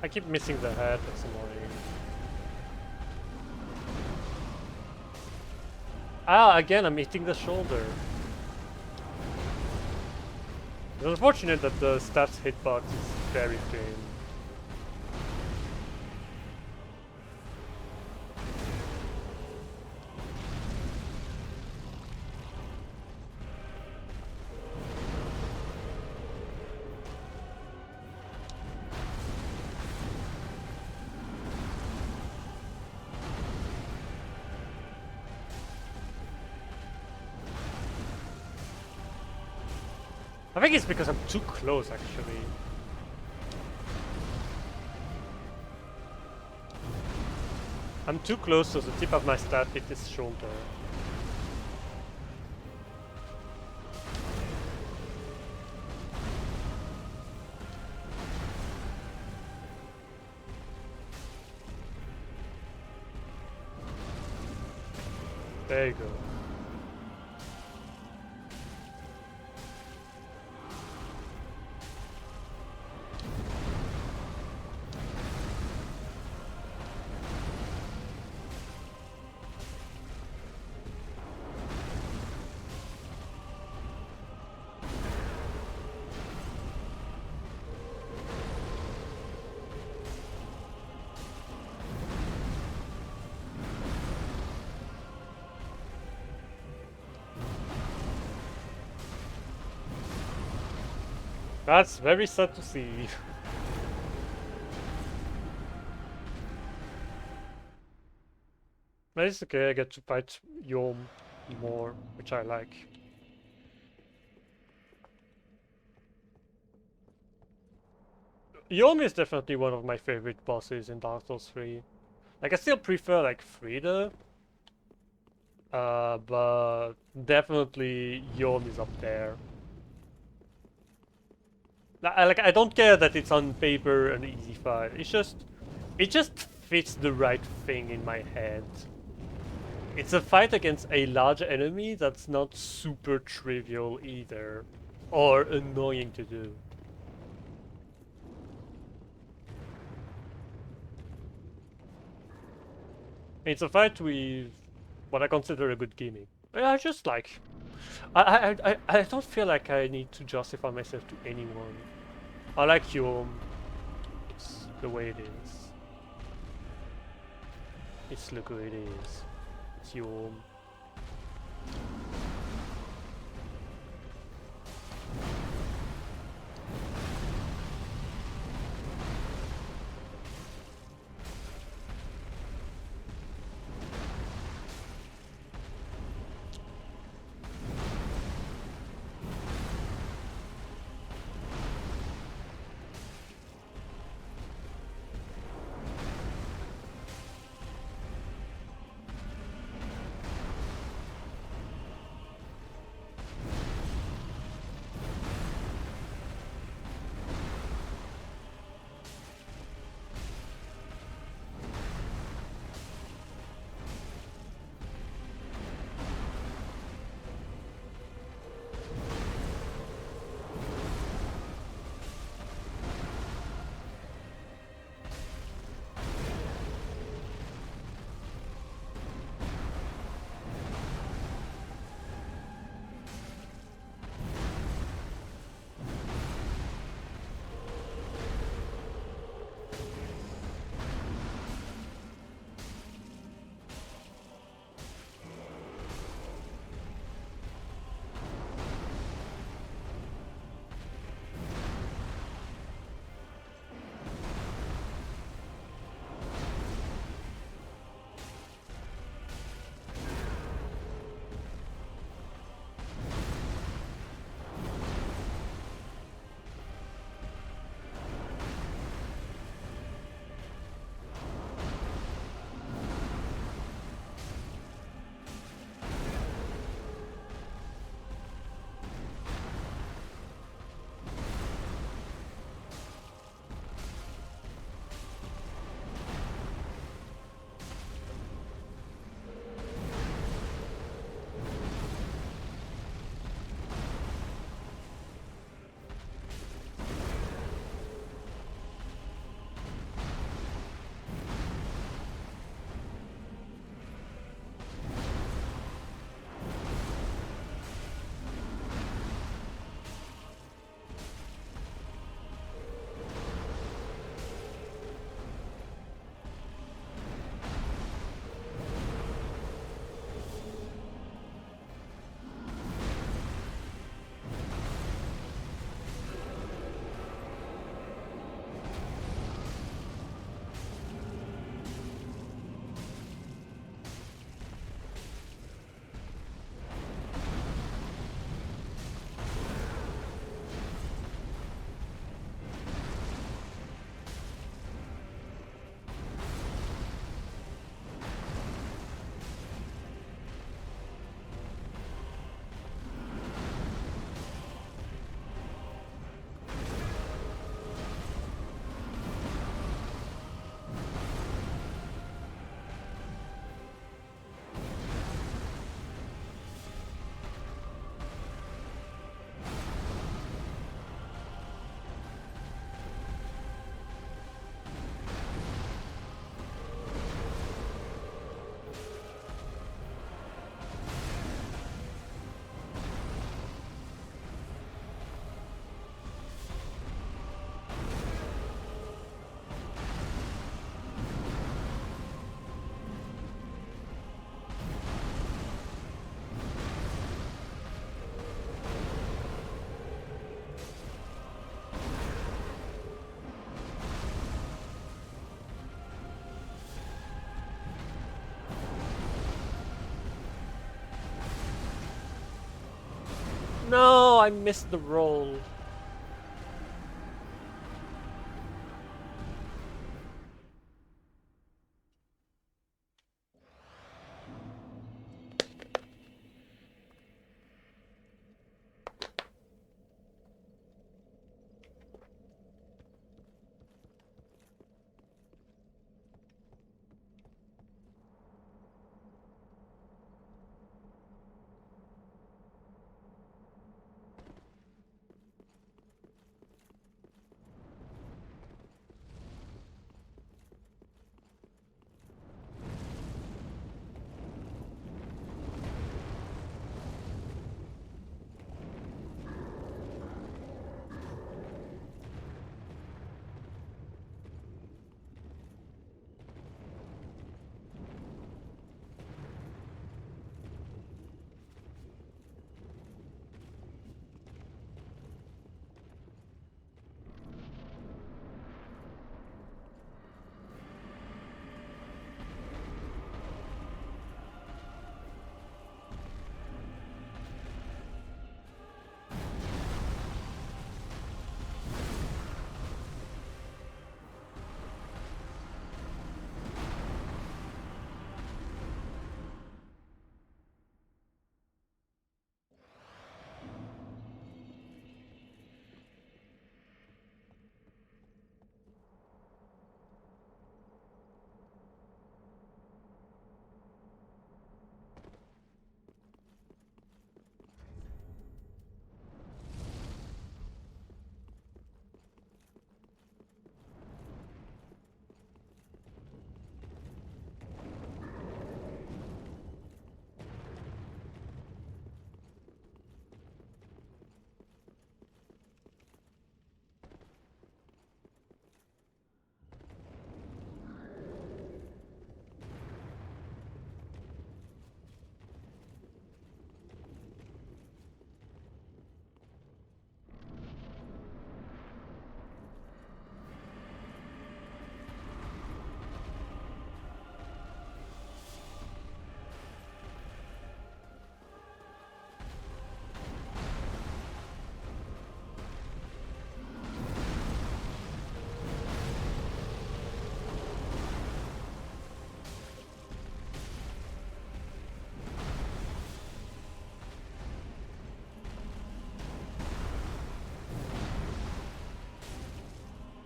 I keep missing the head, that's annoying. Ah, again, I'm hitting the shoulder. It's unfortunate that the stats hitbox is very thin. I think it's because I'm too close, actually. I'm too close, so the tip of my staff hit his shoulder. There you go. That's very sad to see. But it's okay, I get to fight Yom more, which I like. Yom is definitely one of my favorite bosses in Dark Souls 3. Like, I still prefer, like, Frida. But definitely Yom is up there. Like, I don't care that it's on paper an easy fight. It just fits the right thing in my head. It's a fight against a large enemy that's not super trivial either, or annoying to do. It's a fight with what I consider a good gimmick. I just like... I don't feel like I need to justify myself to anyone. I like Yom. It's the way it is. It's the way it is. It's Yom. No, I missed the roll.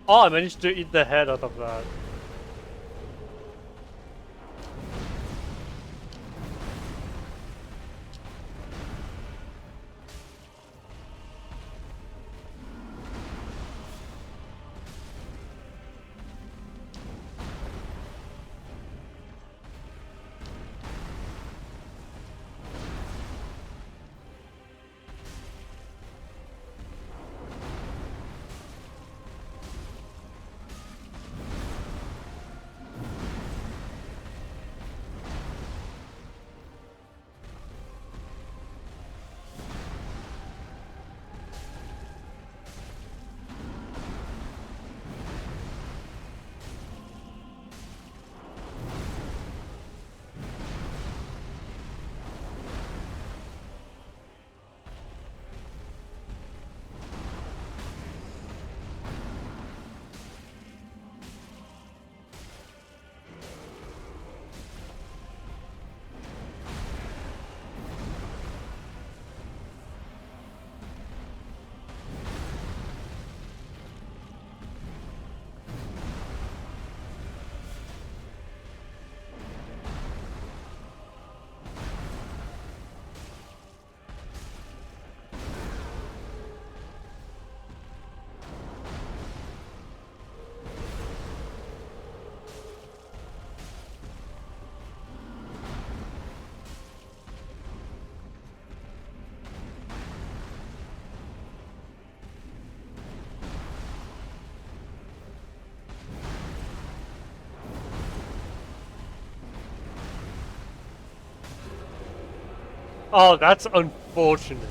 Oh, I managed to eat the head out of that. Oh, that's unfortunate.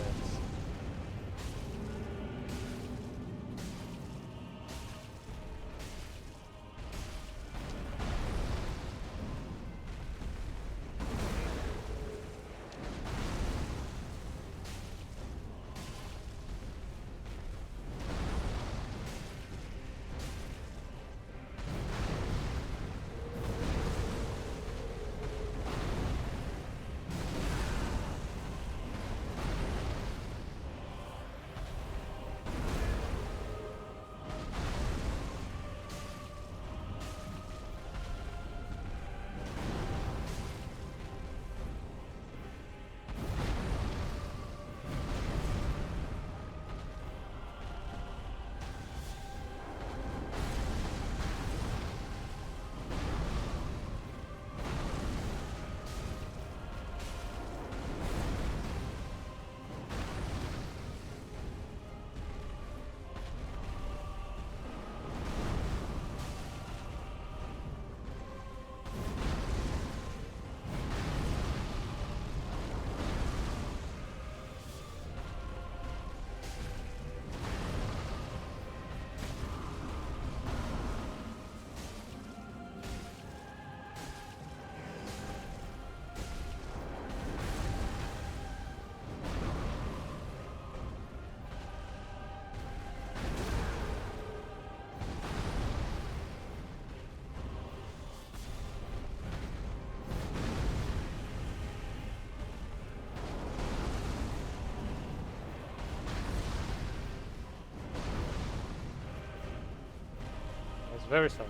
very sad.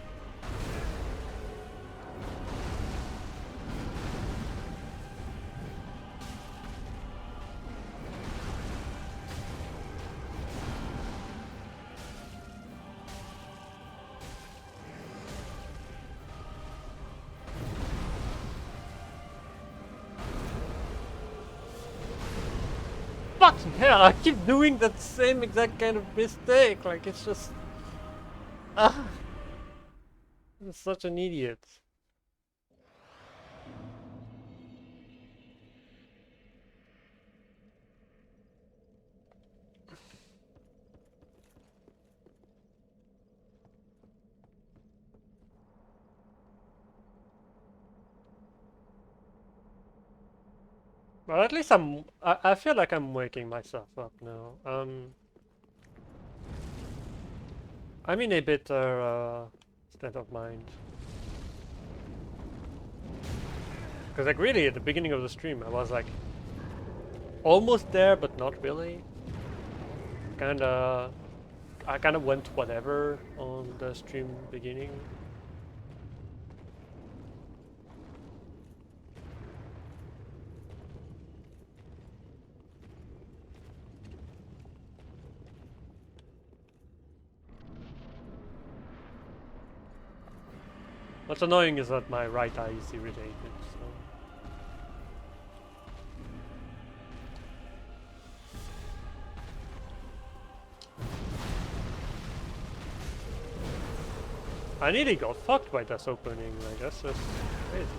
Fucking hell, I keep doing that same exact kind of mistake, like it's just... Ah! I'm such an idiot. Well, at least I feel like I'm waking myself up now. I'm in a better state of mind. Because like really at the beginning of the stream I was like almost there but not really. I kinda went whatever on the stream beginning. What's annoying is that my right eye is irritated, so... I nearly got fucked by this opening, like that's just crazy.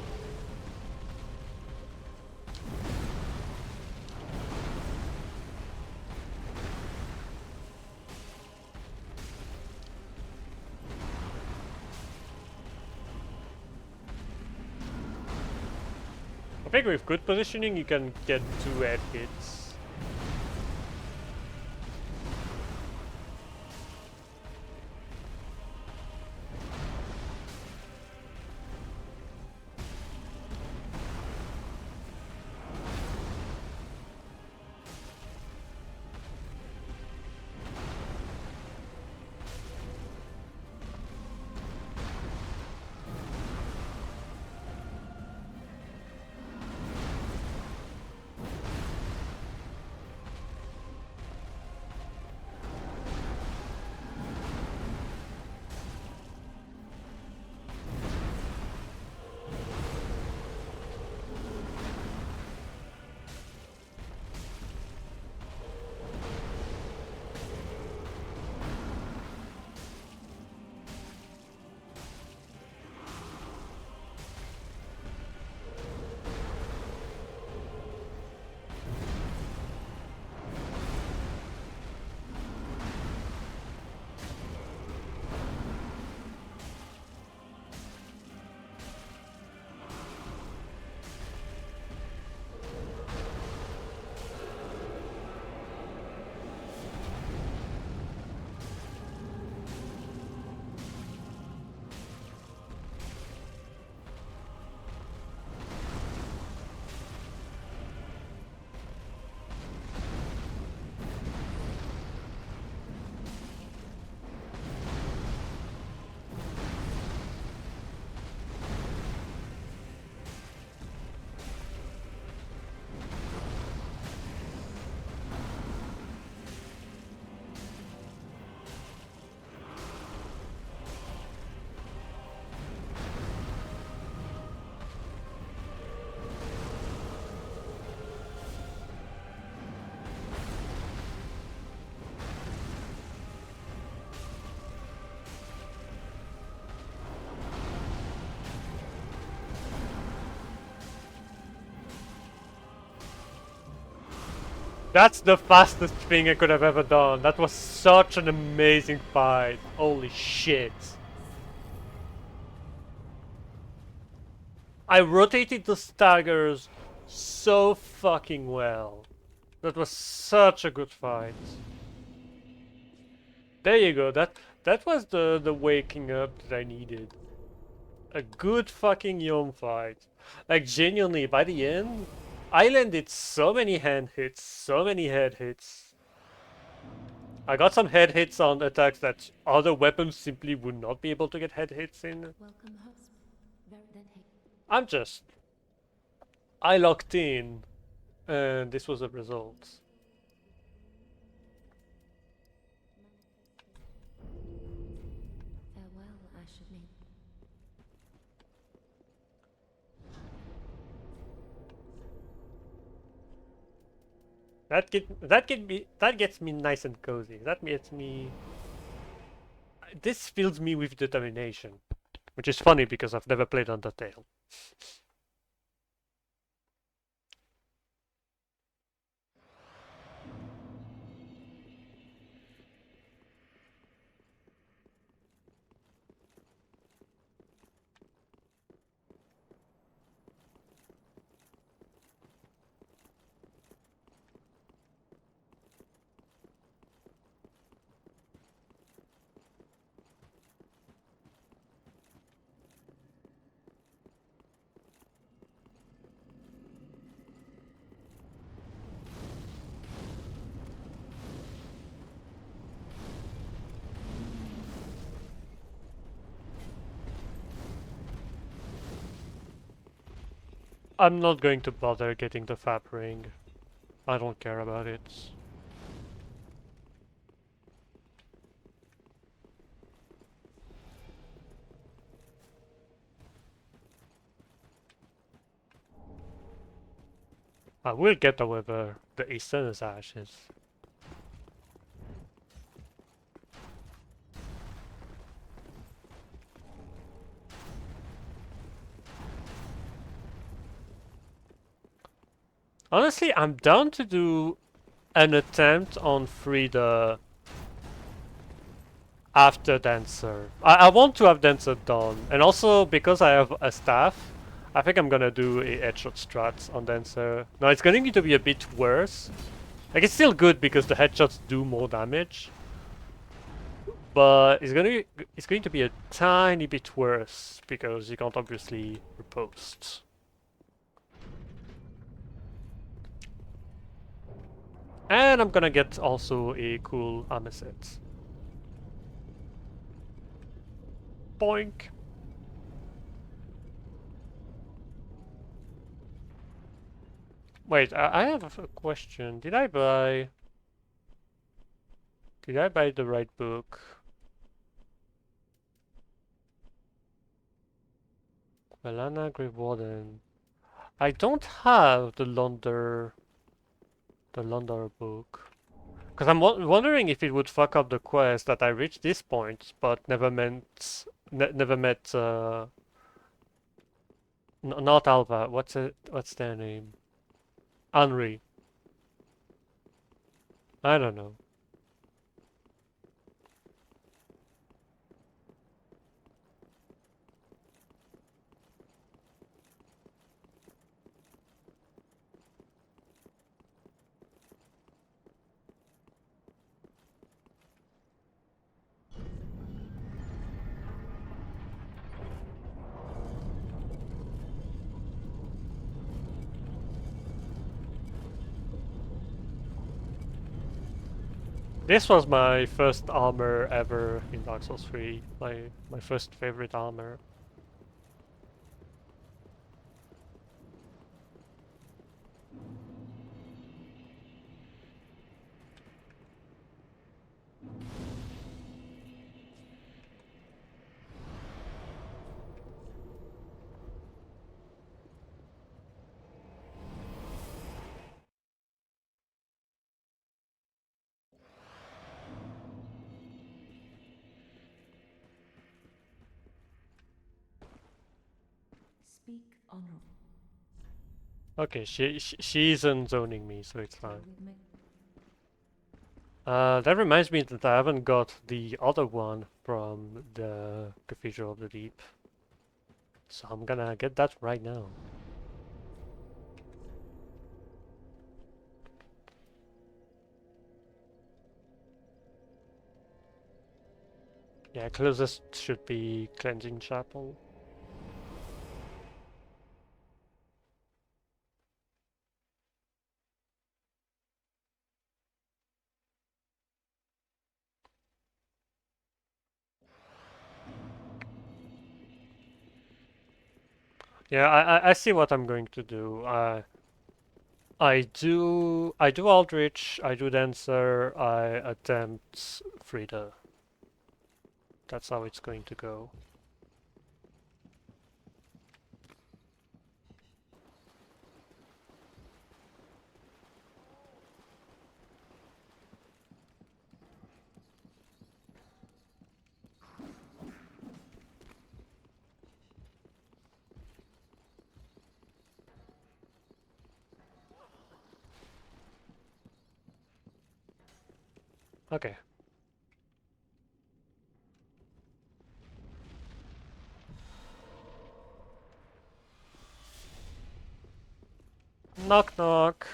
I think with good positioning you can get 2 head hits. That's the fastest thing I could have ever done. That was such an amazing fight. Holy shit. I rotated the staggers so fucking well. That was such a good fight. There you go. That was the waking up that I needed. A good fucking Yom fight. Like genuinely, by the end, I landed so many hand hits, so many head hits. I got some head hits on attacks that other weapons simply would not be able to get head hits in. Welcome, host. Very then hey. I locked in, and this was the result. Farewell, Ashmead. That gets me nice and cozy. That gets me. This fills me with determination, which is funny because I've never played Undertale. I'm not going to bother getting the Fab Ring. I don't care about it. I will get, however, the Eastern's Ashes. Honestly, I'm down to do an attempt on Frida after Dancer. I want to have Dancer done, and also because I have a staff, I think I'm gonna do a headshot strat on Dancer. Now it's going to be a bit worse. Like it's still good because the headshots do more damage, but it's going to be a tiny bit worse because you can't obviously riposte. And I'm gonna get also a cool armor set. Boink. Wait, I have a question. Did I buy the right book? Valana Grey Warden. I don't have the Londar book. Because I'm wondering if it would fuck up the quest that I reached this point, but never never met, not Alva. What's their name? Henri. I don't know. This was my first armor ever in Dark Souls 3. My first favorite armor. Speak honorable. Okay, she isn't zoning me, so it's fine. With me. That reminds me that I haven't got the other one from the Cathedral of the Deep. So I'm gonna get that right now. Yeah, closest should be Cleansing Chapel. Yeah, I see what I'm going to do. I do Aldrich, I do Dancer, I attempt Frida. That's how it's going to go. Okay. Knock knock.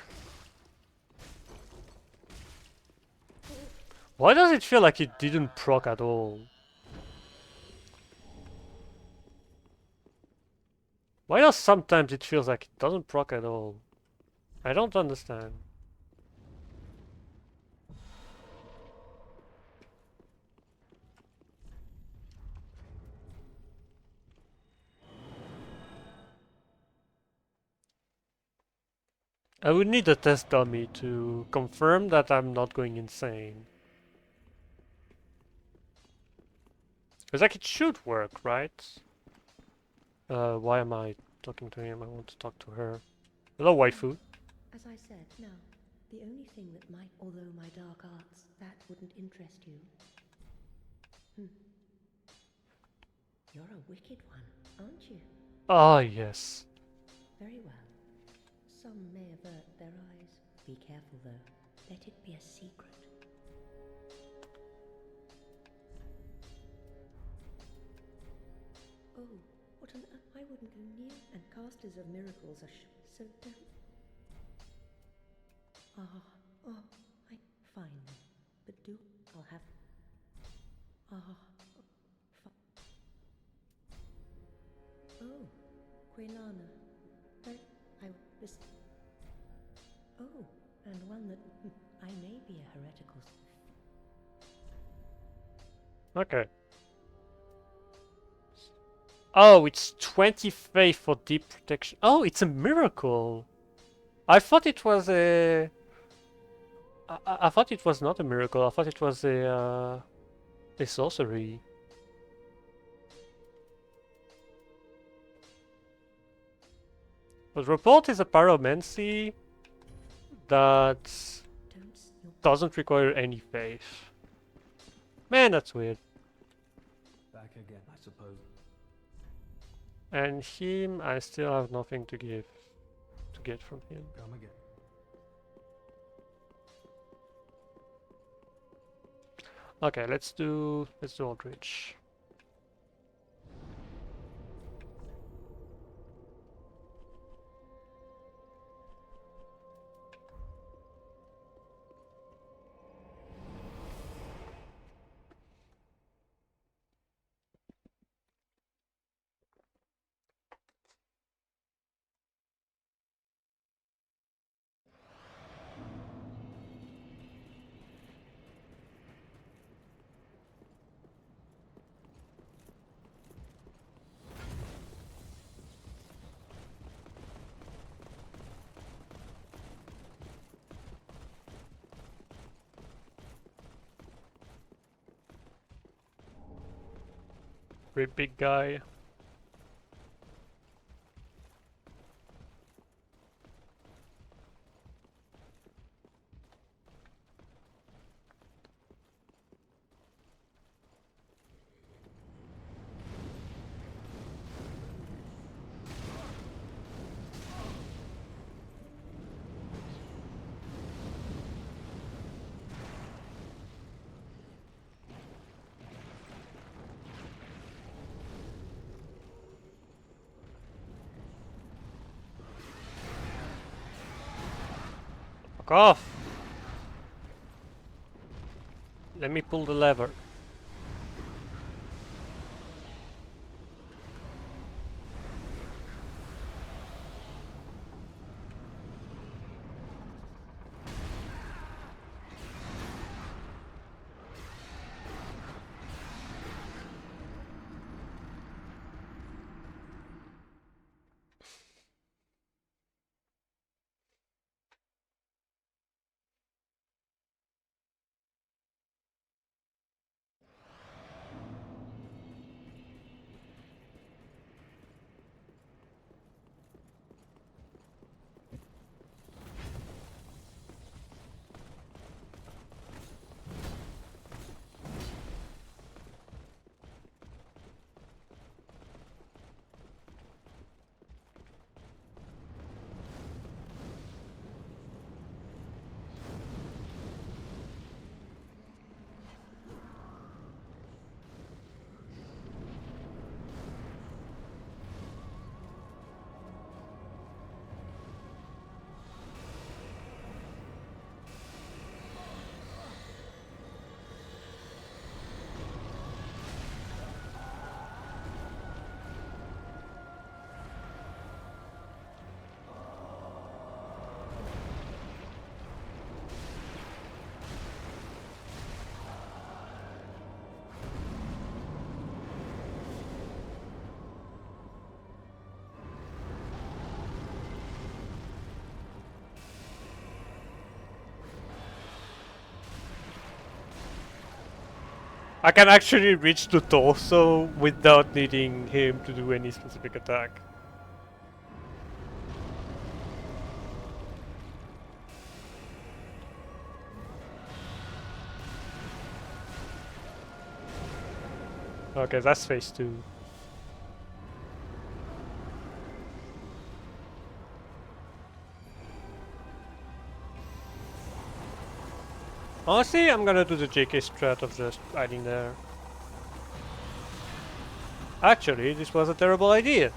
Why does it feel like it didn't proc at all? Why does sometimes it feels like it doesn't proc at all? I don't understand. I would need a test dummy to confirm that I'm not going insane. Because like it should work, right? Why am I talking to him? I want to talk to her. Hello, waifu. As I said, now, the only thing that might, although my dark arts, that wouldn't interest you. You're a wicked one, aren't you? Ah, yes. Very well. Some may avert their eyes. Be careful, though. Let it be a secret. Oh, what on earth? I wouldn't go near. And casters of miracles are so don't. Fine then. But I'll have. Oh, Quelana. This. Oh, and one that I may be a heretical. Okay. Oh, it's 20 faith for deep protection. Oh, it's a miracle. I thought it was a. I thought it was not a miracle. I thought it was a sorcery. But report is a pyromancy that doesn't require any faith. Man, that's weird. Back again, I suppose. And him, I still have nothing to get from him. Come again. Okay, let's do Aldrich. Great big guy. Fuck off! Let me pull the lever. I can actually reach the torso without needing him to do any specific attack. Okay, that's phase 2. Honestly, I'm gonna do the JK strat of just hiding there. Actually, this was a terrible idea.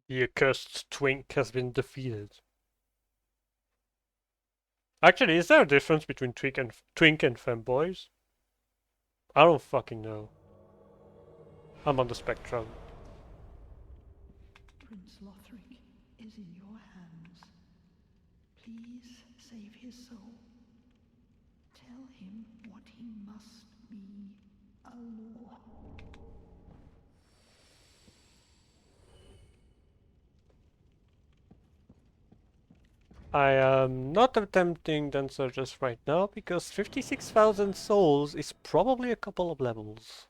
The accursed twink has been defeated. Actually, is there a difference between twink and femboys? I don't fucking know. I'm on the spectrum. Prince Lothric is in your hands. Please save his soul. Tell him what he must be, a law. I am not attempting Dancer just right now because 56,000 souls is probably a couple of levels.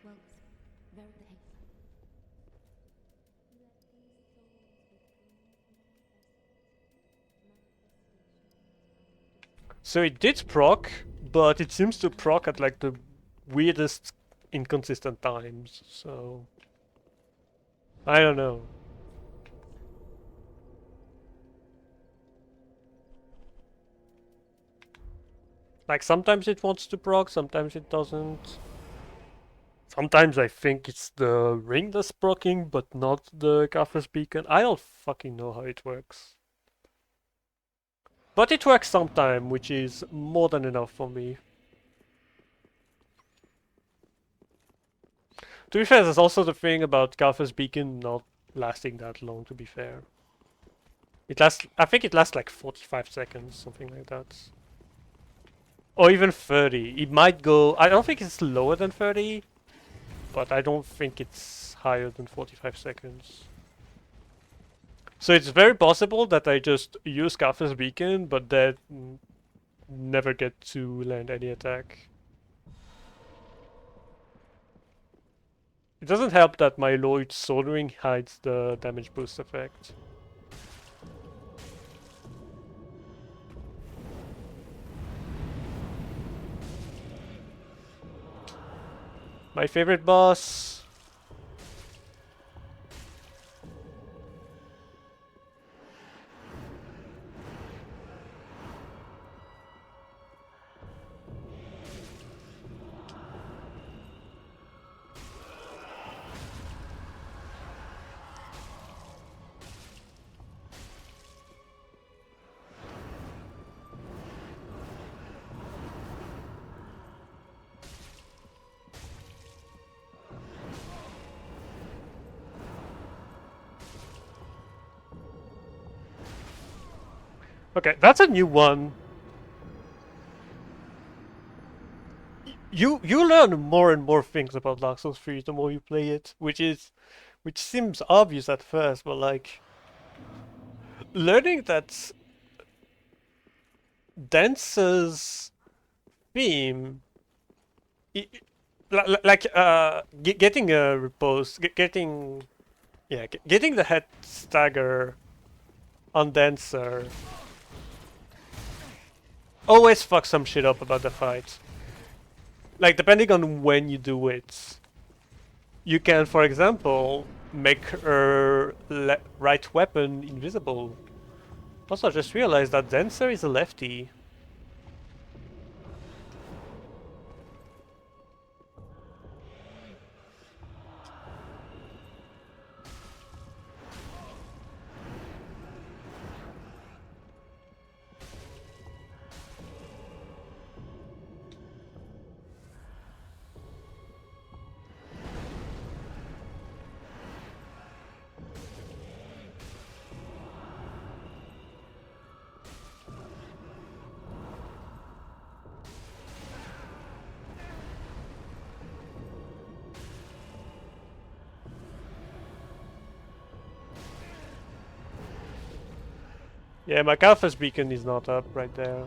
Well, very the So it did proc, but it seems to proc at like the weirdest inconsistent times, so I don't know. Like sometimes it wants to proc, sometimes it doesn't. Sometimes I think it's the ring that's proccing, but not the Gaffer's beacon. I don't fucking know how it works. But it works sometime, which is more than enough for me. To be fair, there's also the thing about Gaffer's beacon not lasting that long, to be fair. I think it lasts like 45 seconds, something like that. Or even 30. It might go, I don't think it's lower than 30, but I don't think it's higher than 45 seconds. So it's very possible that I just use Gaffer's beacon, but then never get to land any attack. It doesn't help that my Lloyd Soldering hides the damage boost effect. My favorite boss. Okay, that's a new one. You learn more and more things about Dark Souls 3 the more you play it, which seems obvious at first, but like learning that Dancer's theme like getting a repose, getting getting the head stagger on Dancer always fucks some shit up about the fight. Like depending on when you do it, you can, for example, make her right weapon invisible. Also, I just realized that Dancer is a lefty. Yeah, my Calphas beacon is not up right there.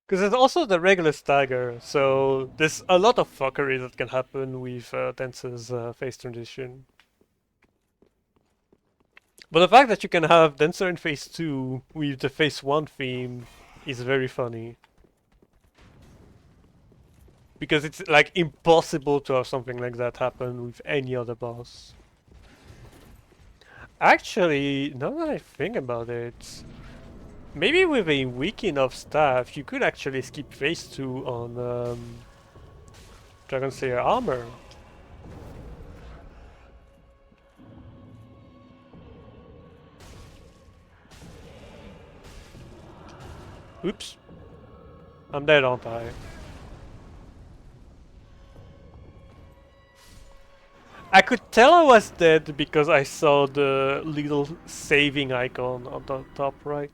Because there's also the regular stagger, so there's a lot of fuckery that can happen with Dancer's phase transition. But the fact that you can have Dancer in phase 2 with the phase 1 theme is very funny. Because it's like impossible to have something like that happen with any other boss. Actually, now that I think about it, maybe with a weak enough staff, you could actually skip phase 2 on Dragon Slayer armor. Oops. I'm dead, aren't I? I could tell I was dead because I saw the little saving icon on the top right.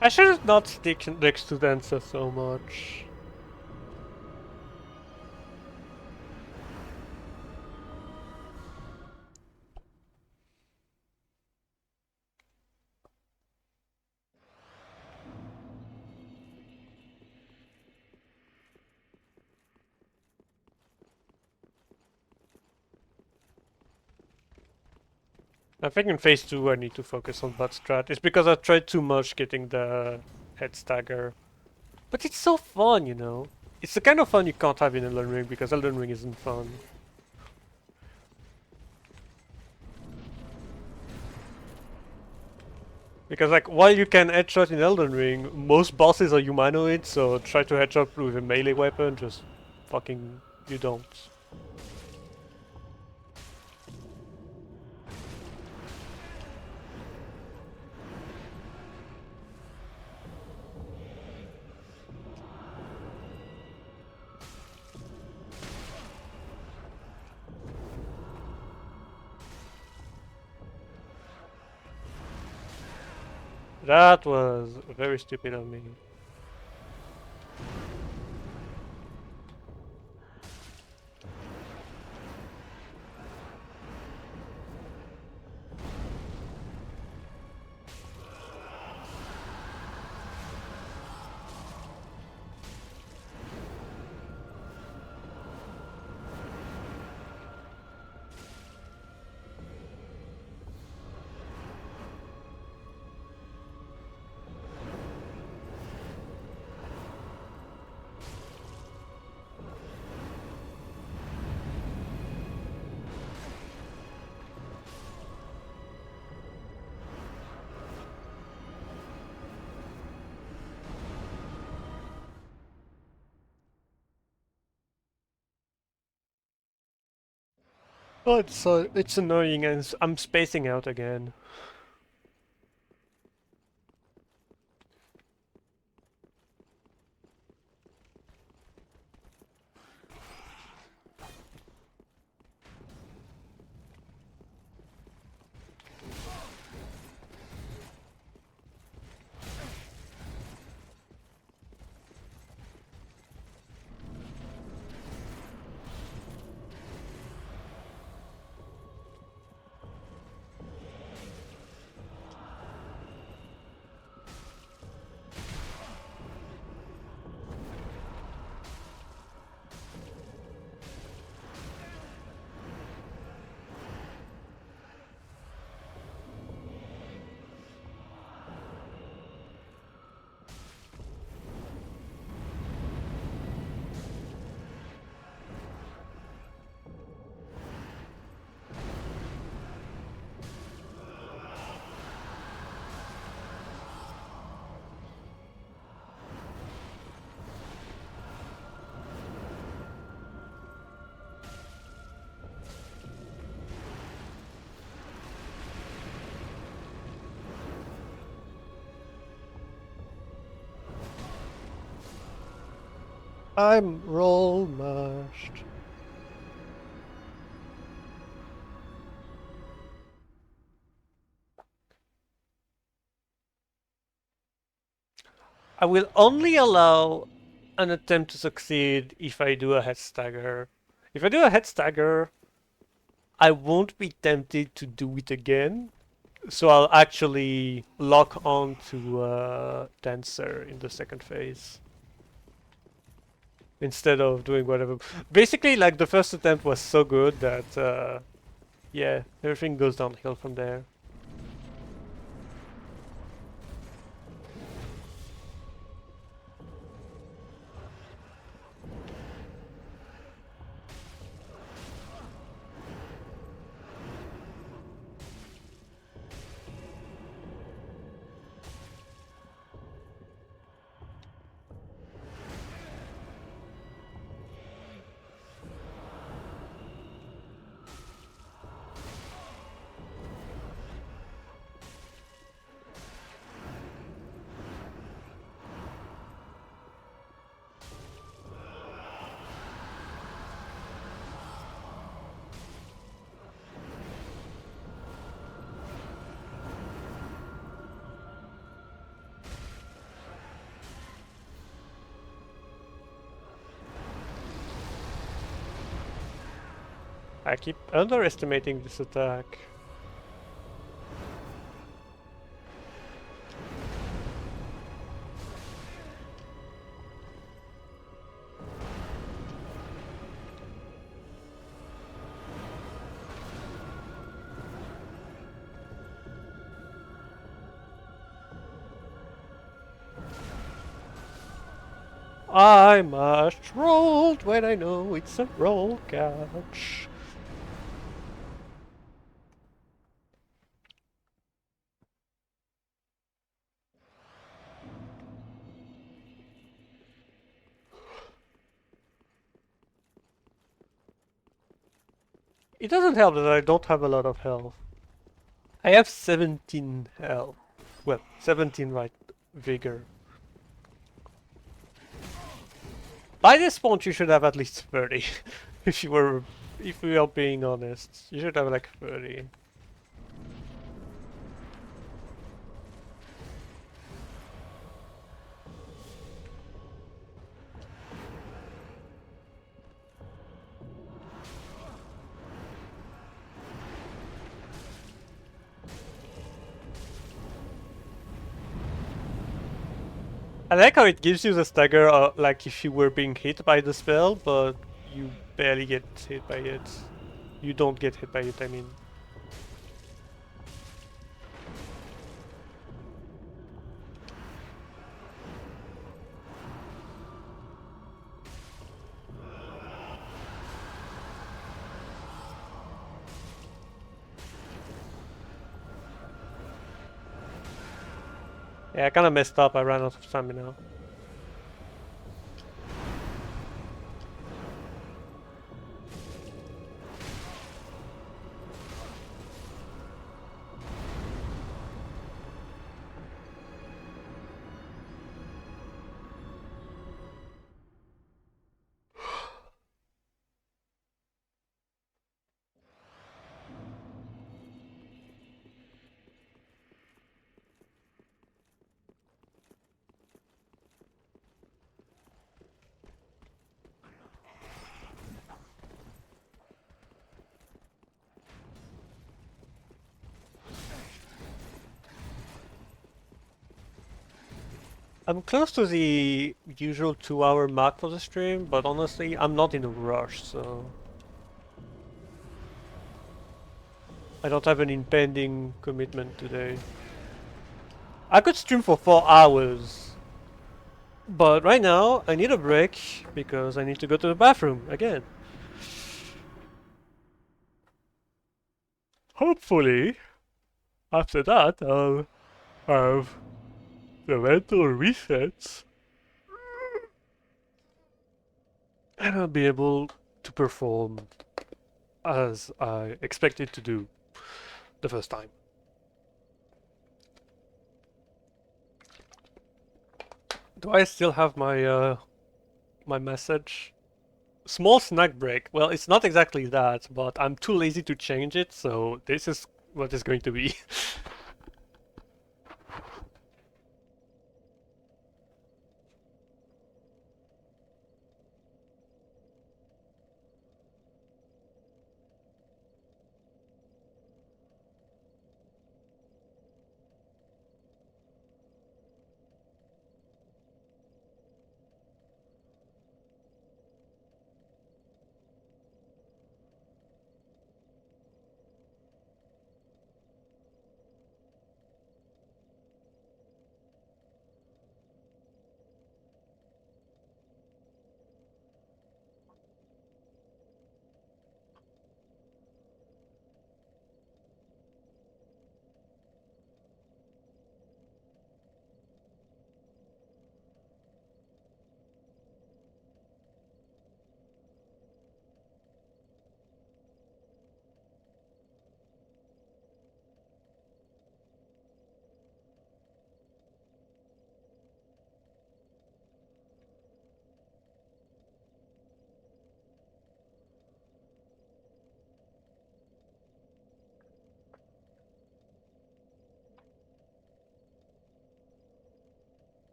I should not stick next to Dancer so much. I think in phase 2 I need to focus on butt strat. It's because I tried too much getting the head stagger. But it's so fun, you know? It's the kind of fun you can't have in Elden Ring because Elden Ring isn't fun. Because like, while you can headshot in Elden Ring, most bosses are humanoid, so try to headshot with a melee weapon, just fucking, you don't. That was very stupid of me. Oh, it's annoying and I'm spacing out again. I'm roll mashed. I will only allow an attempt to succeed if I do a head stagger. If I do a head stagger, I won't be tempted to do it again. So I'll actually lock on to Dancer in the second phase. Instead of doing whatever. Basically, like, the first attempt was so good that, yeah, everything goes downhill from there. I keep underestimating this attack. I must roll when I know it's a roll catch. It doesn't help that I don't have a lot of health. I have 17 health. Well, 17 right vigor. By this point you should have at least 30. If we are being honest. You should have like 30. I like how it gives you the stagger, like if you were being hit by the spell, but you barely get hit by it. You don't get hit by it, I mean. Yeah, I kinda messed up, I ran out of stamina. I'm close to the usual 2-hour mark for the stream, but honestly, I'm not in a rush, so... I don't have an impending commitment today. I could stream for 4 hours, but right now, I need a break, because I need to go to the bathroom, again. Hopefully, after that, I'll have the mental resets, and I'll be able to perform as I expected to do the first time. Do I still have my message? Small snack break. Well, it's not exactly that, but I'm too lazy to change it, so this is what it's going to be.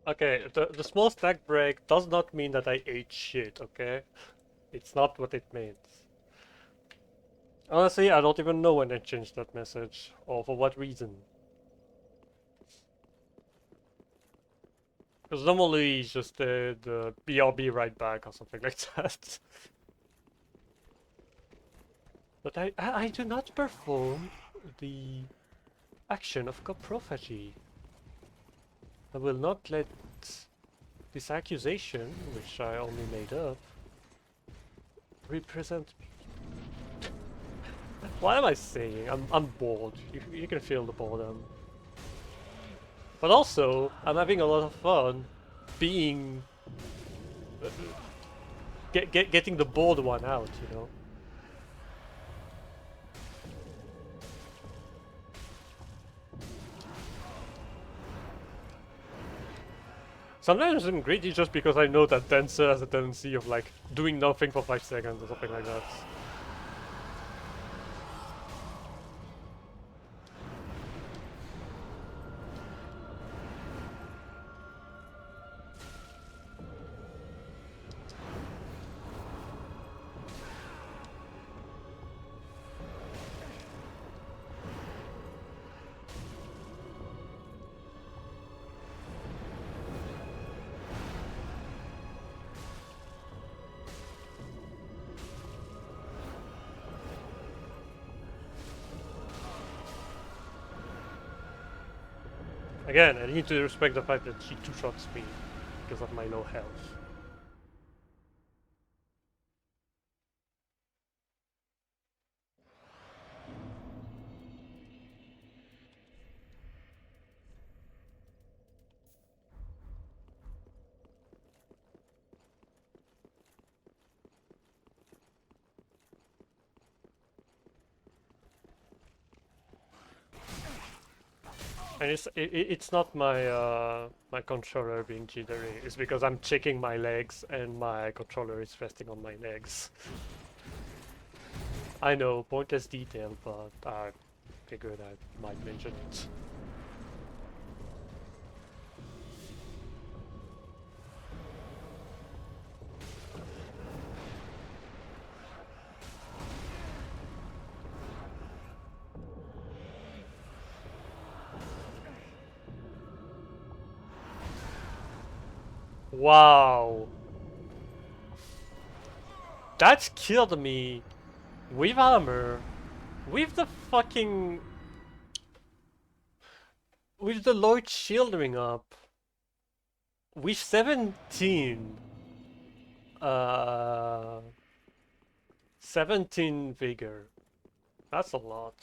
Okay, the small snack break does not mean that I ate shit, okay? It's not what it means. Honestly, I don't even know when I changed that message, or for what reason. Because normally it's just the BRB right back or something like that. But I do not perform the action of coprophagy. I will not let this accusation, which I only made up, represent me. What am I saying? I'm bored. You can feel the boredom. But also, I'm having a lot of fun being... getting the bored one out, you know? Sometimes I'm greedy just because I know that Dancer has a tendency of like doing nothing for 5 seconds or something like that. Again, I need to respect the fact that she two-shots me because of my low health. And it's not my my controller being jittery. It's because I'm checking my legs and my controller is resting on my legs. I know, pointless detail, but I figured I might mention it. Wow, that killed me with armor, with the fucking, with the Lord shielding up, with 17, uh, 17 vigor. That's a lot.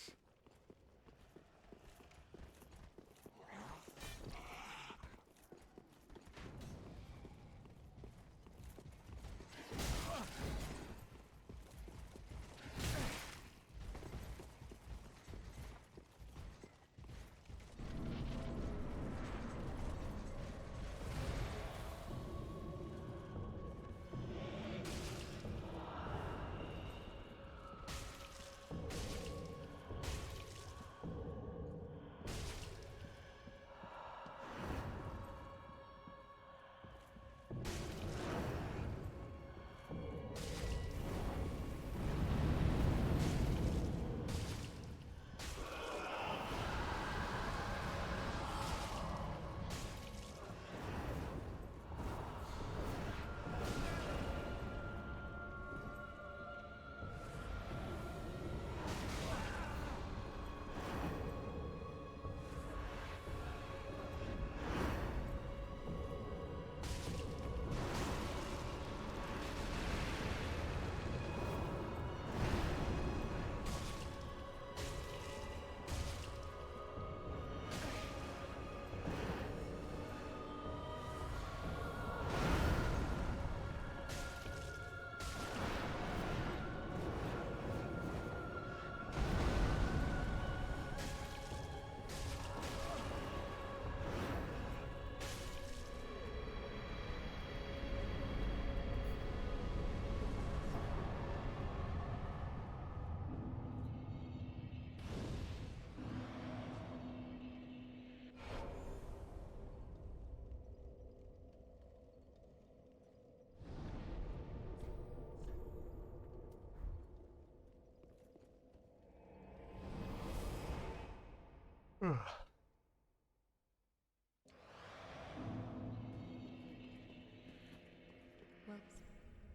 Well,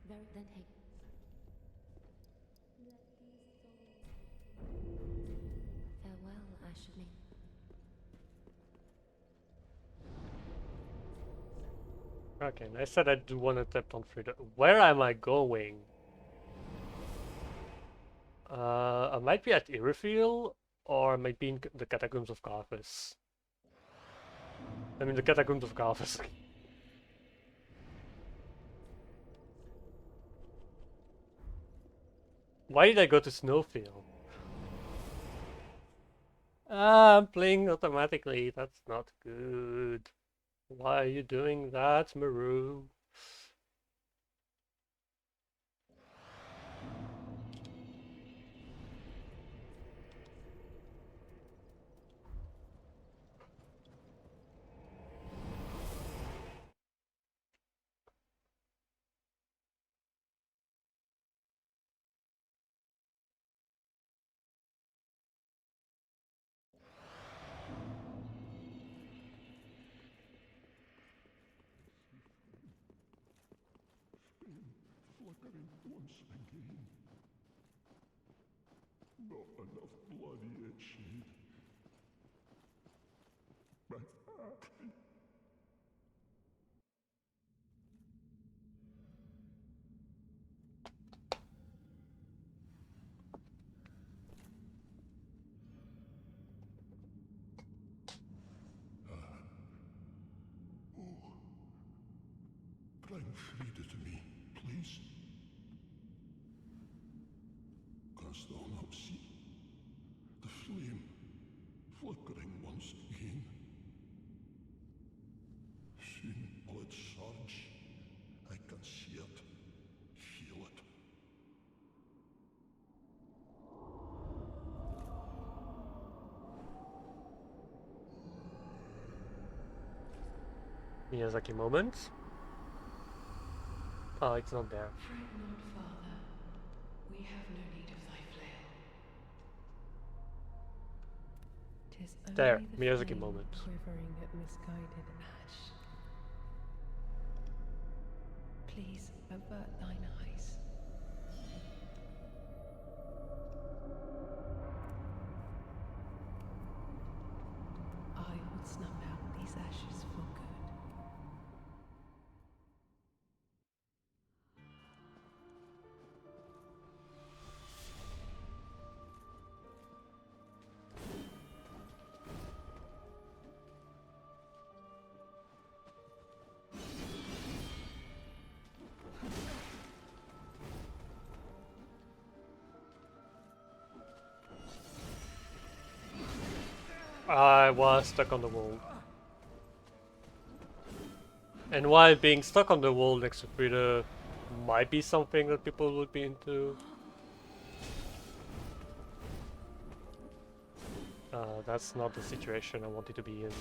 very then hey. Farewell, Ashley. Okay, and I said I'd do one attempt on freedom. Where am I going? I might be at Irithyll, or I might be in the Catacombs of Carthus. I mean, the Catacombs of Carthus. Why did I go to Snowfield? Ah, I'm playing automatically. That's not good. Why are you doing that, Maru? Flickering once again. Not enough blood yet shed. My happy. Bring Frida to me, please. Canst thou not see the flame flickering once again? Soon will it surge. I can see it, feel it. Miyazaki moment. Oh, it's not there. Fret not, Father. We have no need of thy flail. 'Tis There, only the Miyazaki flame moment. quivering at misguided ash. Please avert thine eyes. I would snuff out these ashes for good. I was stuck on the wall. And while being stuck on the wall next to Frida might be something that people would be into. That's not the situation I wanted to be in.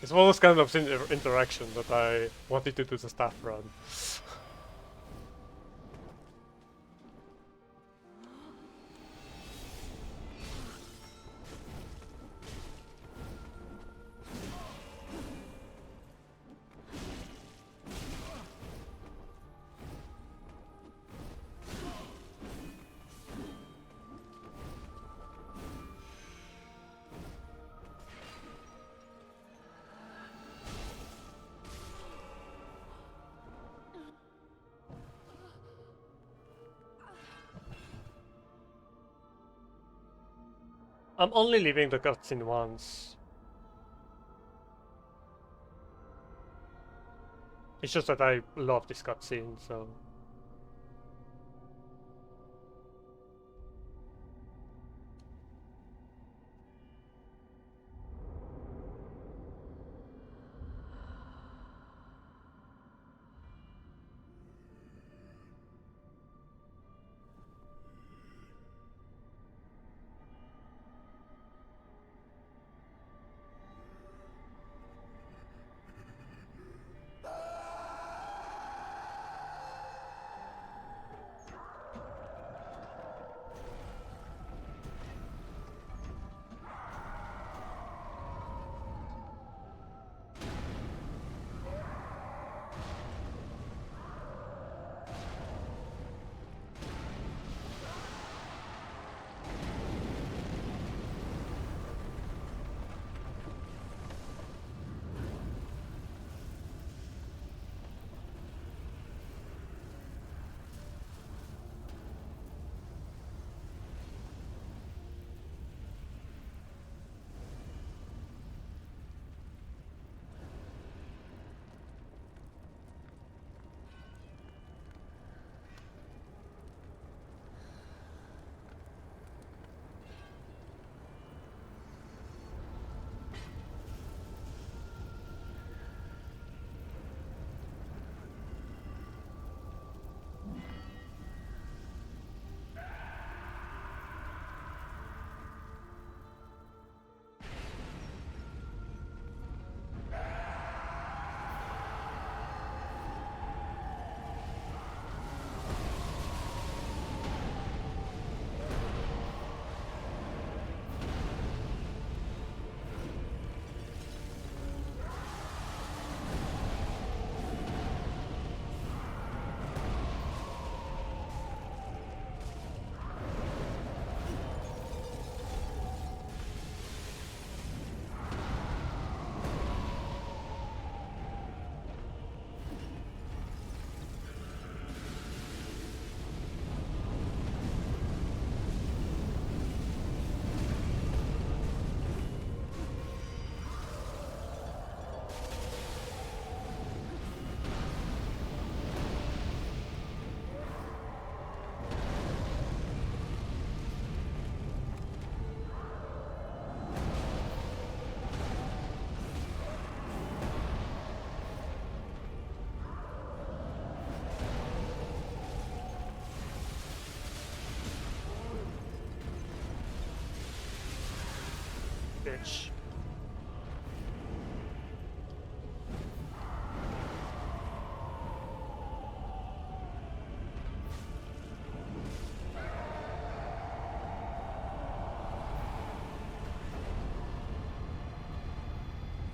It's one of those kind of interaction that I wanted to do the staff run. I'm only leaving the cutscene once. It's just that I love this cutscene, so... bitch.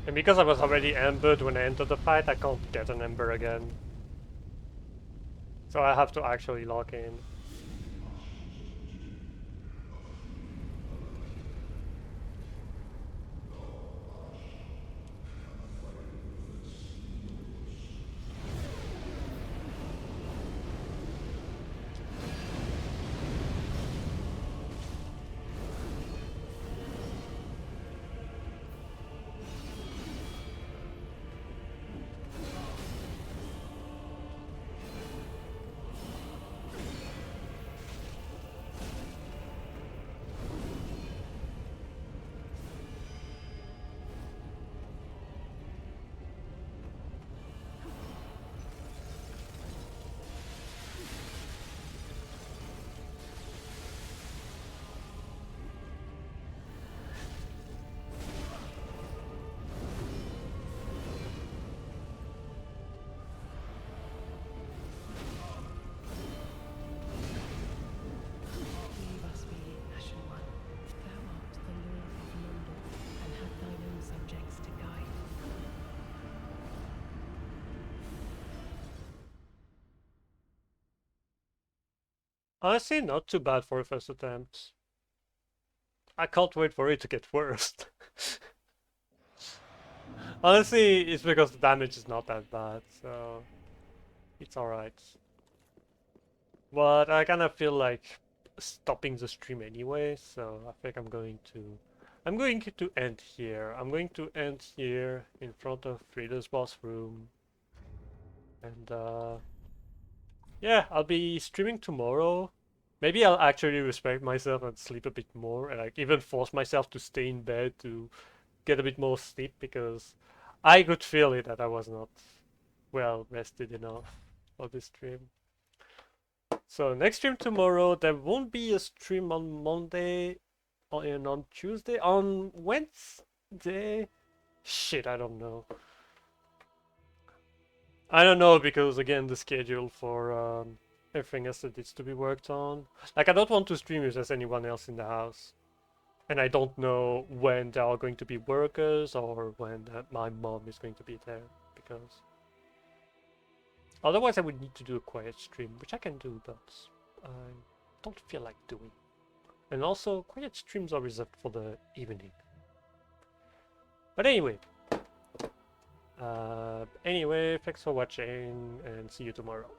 And because I was already embered when I entered the fight, I can't get an ember again. So I have to actually lock in. Leave us be, Ashen One. Thou art the Lord of Mordor, and have thine own subjects to guide. Honestly, not too bad for a first attempt. I can't wait for it to get worse. Honestly, it's because the damage is not that bad, so it's alright. But I kind of feel like stopping the stream anyway, so I think I'm going to end here. I'm going to end here in front of Frida's boss room. And yeah, I'll be streaming tomorrow. Maybe I'll actually respect myself and sleep a bit more, and like even force myself to stay in bed to get a bit more sleep, because I could feel it that I was not well rested enough for this stream. So next stream tomorrow. There won't be a stream on Monday and on Tuesday. On Wednesday? Shit, I don't know. I don't know, because again the schedule for everything else that needs to be worked on. Like, I don't want to stream if there's anyone else in the house. And I don't know when there are going to be workers or when my mom is going to be there, because otherwise I would need to do a quiet stream, which I can do, but I don't feel like doing. And also, quiet streams are reserved for the evening. But anyway, thanks for watching and see you tomorrow.